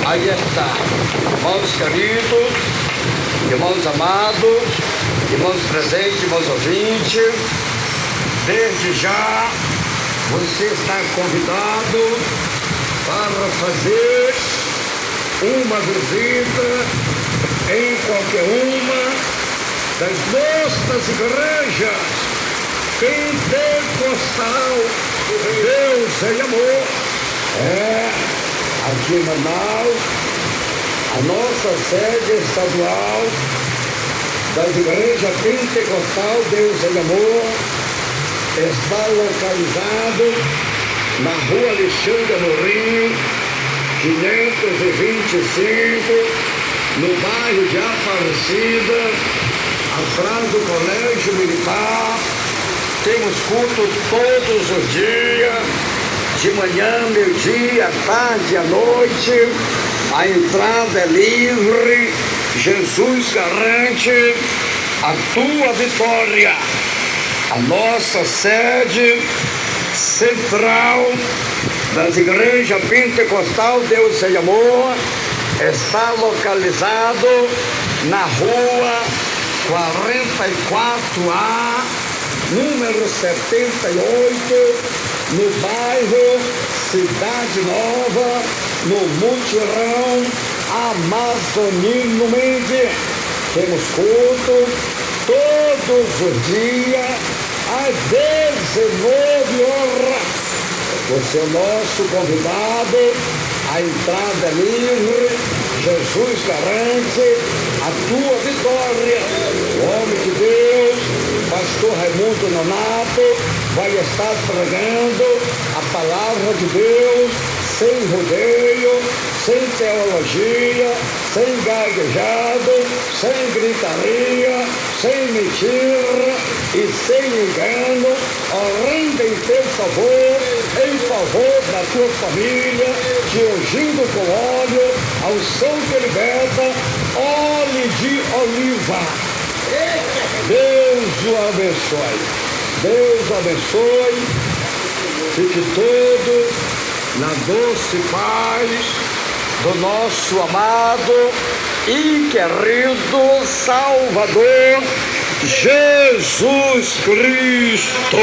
Aí está, irmãos queridos, irmãos amados, irmãos presentes, irmãos ouvintes, desde já você está convidado para fazer uma visita em qualquer uma das nossas igrejas pentecostal, Deus em amor. Aqui em Manaus, a nossa sede estadual da Igreja Pentecostal Deus em Amor está localizado na Rua Alexandre Amorim, 525, no bairro de Aparecida, atrás do Colégio Militar. Temos culto todos os dias, de manhã, meio-dia, à tarde, à noite. A entrada é livre. Jesus garante a tua vitória. A nossa sede central das igrejas Pentecostal Deus em Amor está localizado na rua 44A, número 78, no bairro Cidade Nova, no Mutirão Amazonino Mendes. Temos culto todos os dias às 19 horas. Você é o nosso convidado, a entrada é livre. Jesus garante a tua vitória. O homem de Deus, pastor Raimundo Nonato, vai estar pregando a palavra de Deus sem rodeio, sem teologia, sem gaguejado, sem gritaria, sem mentira e sem engano, orando em teu favor, em favor da tua família, te ungindo com óleo, ao som que liberta, óleo de oliva. Deus o abençoe. Deus o abençoe. Fique todo na doce paz do nosso amado e querido Salvador Jesus Cristo.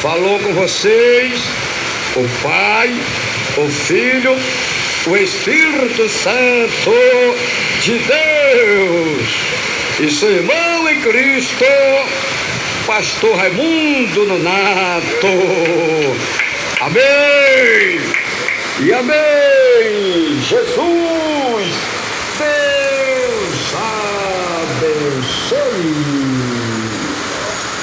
Falou com vocês o Pai, o Filho, o Espírito Santo de Deus e seu irmão em Cristo, pastor Raimundo Nonato. Amém e amém. Jesus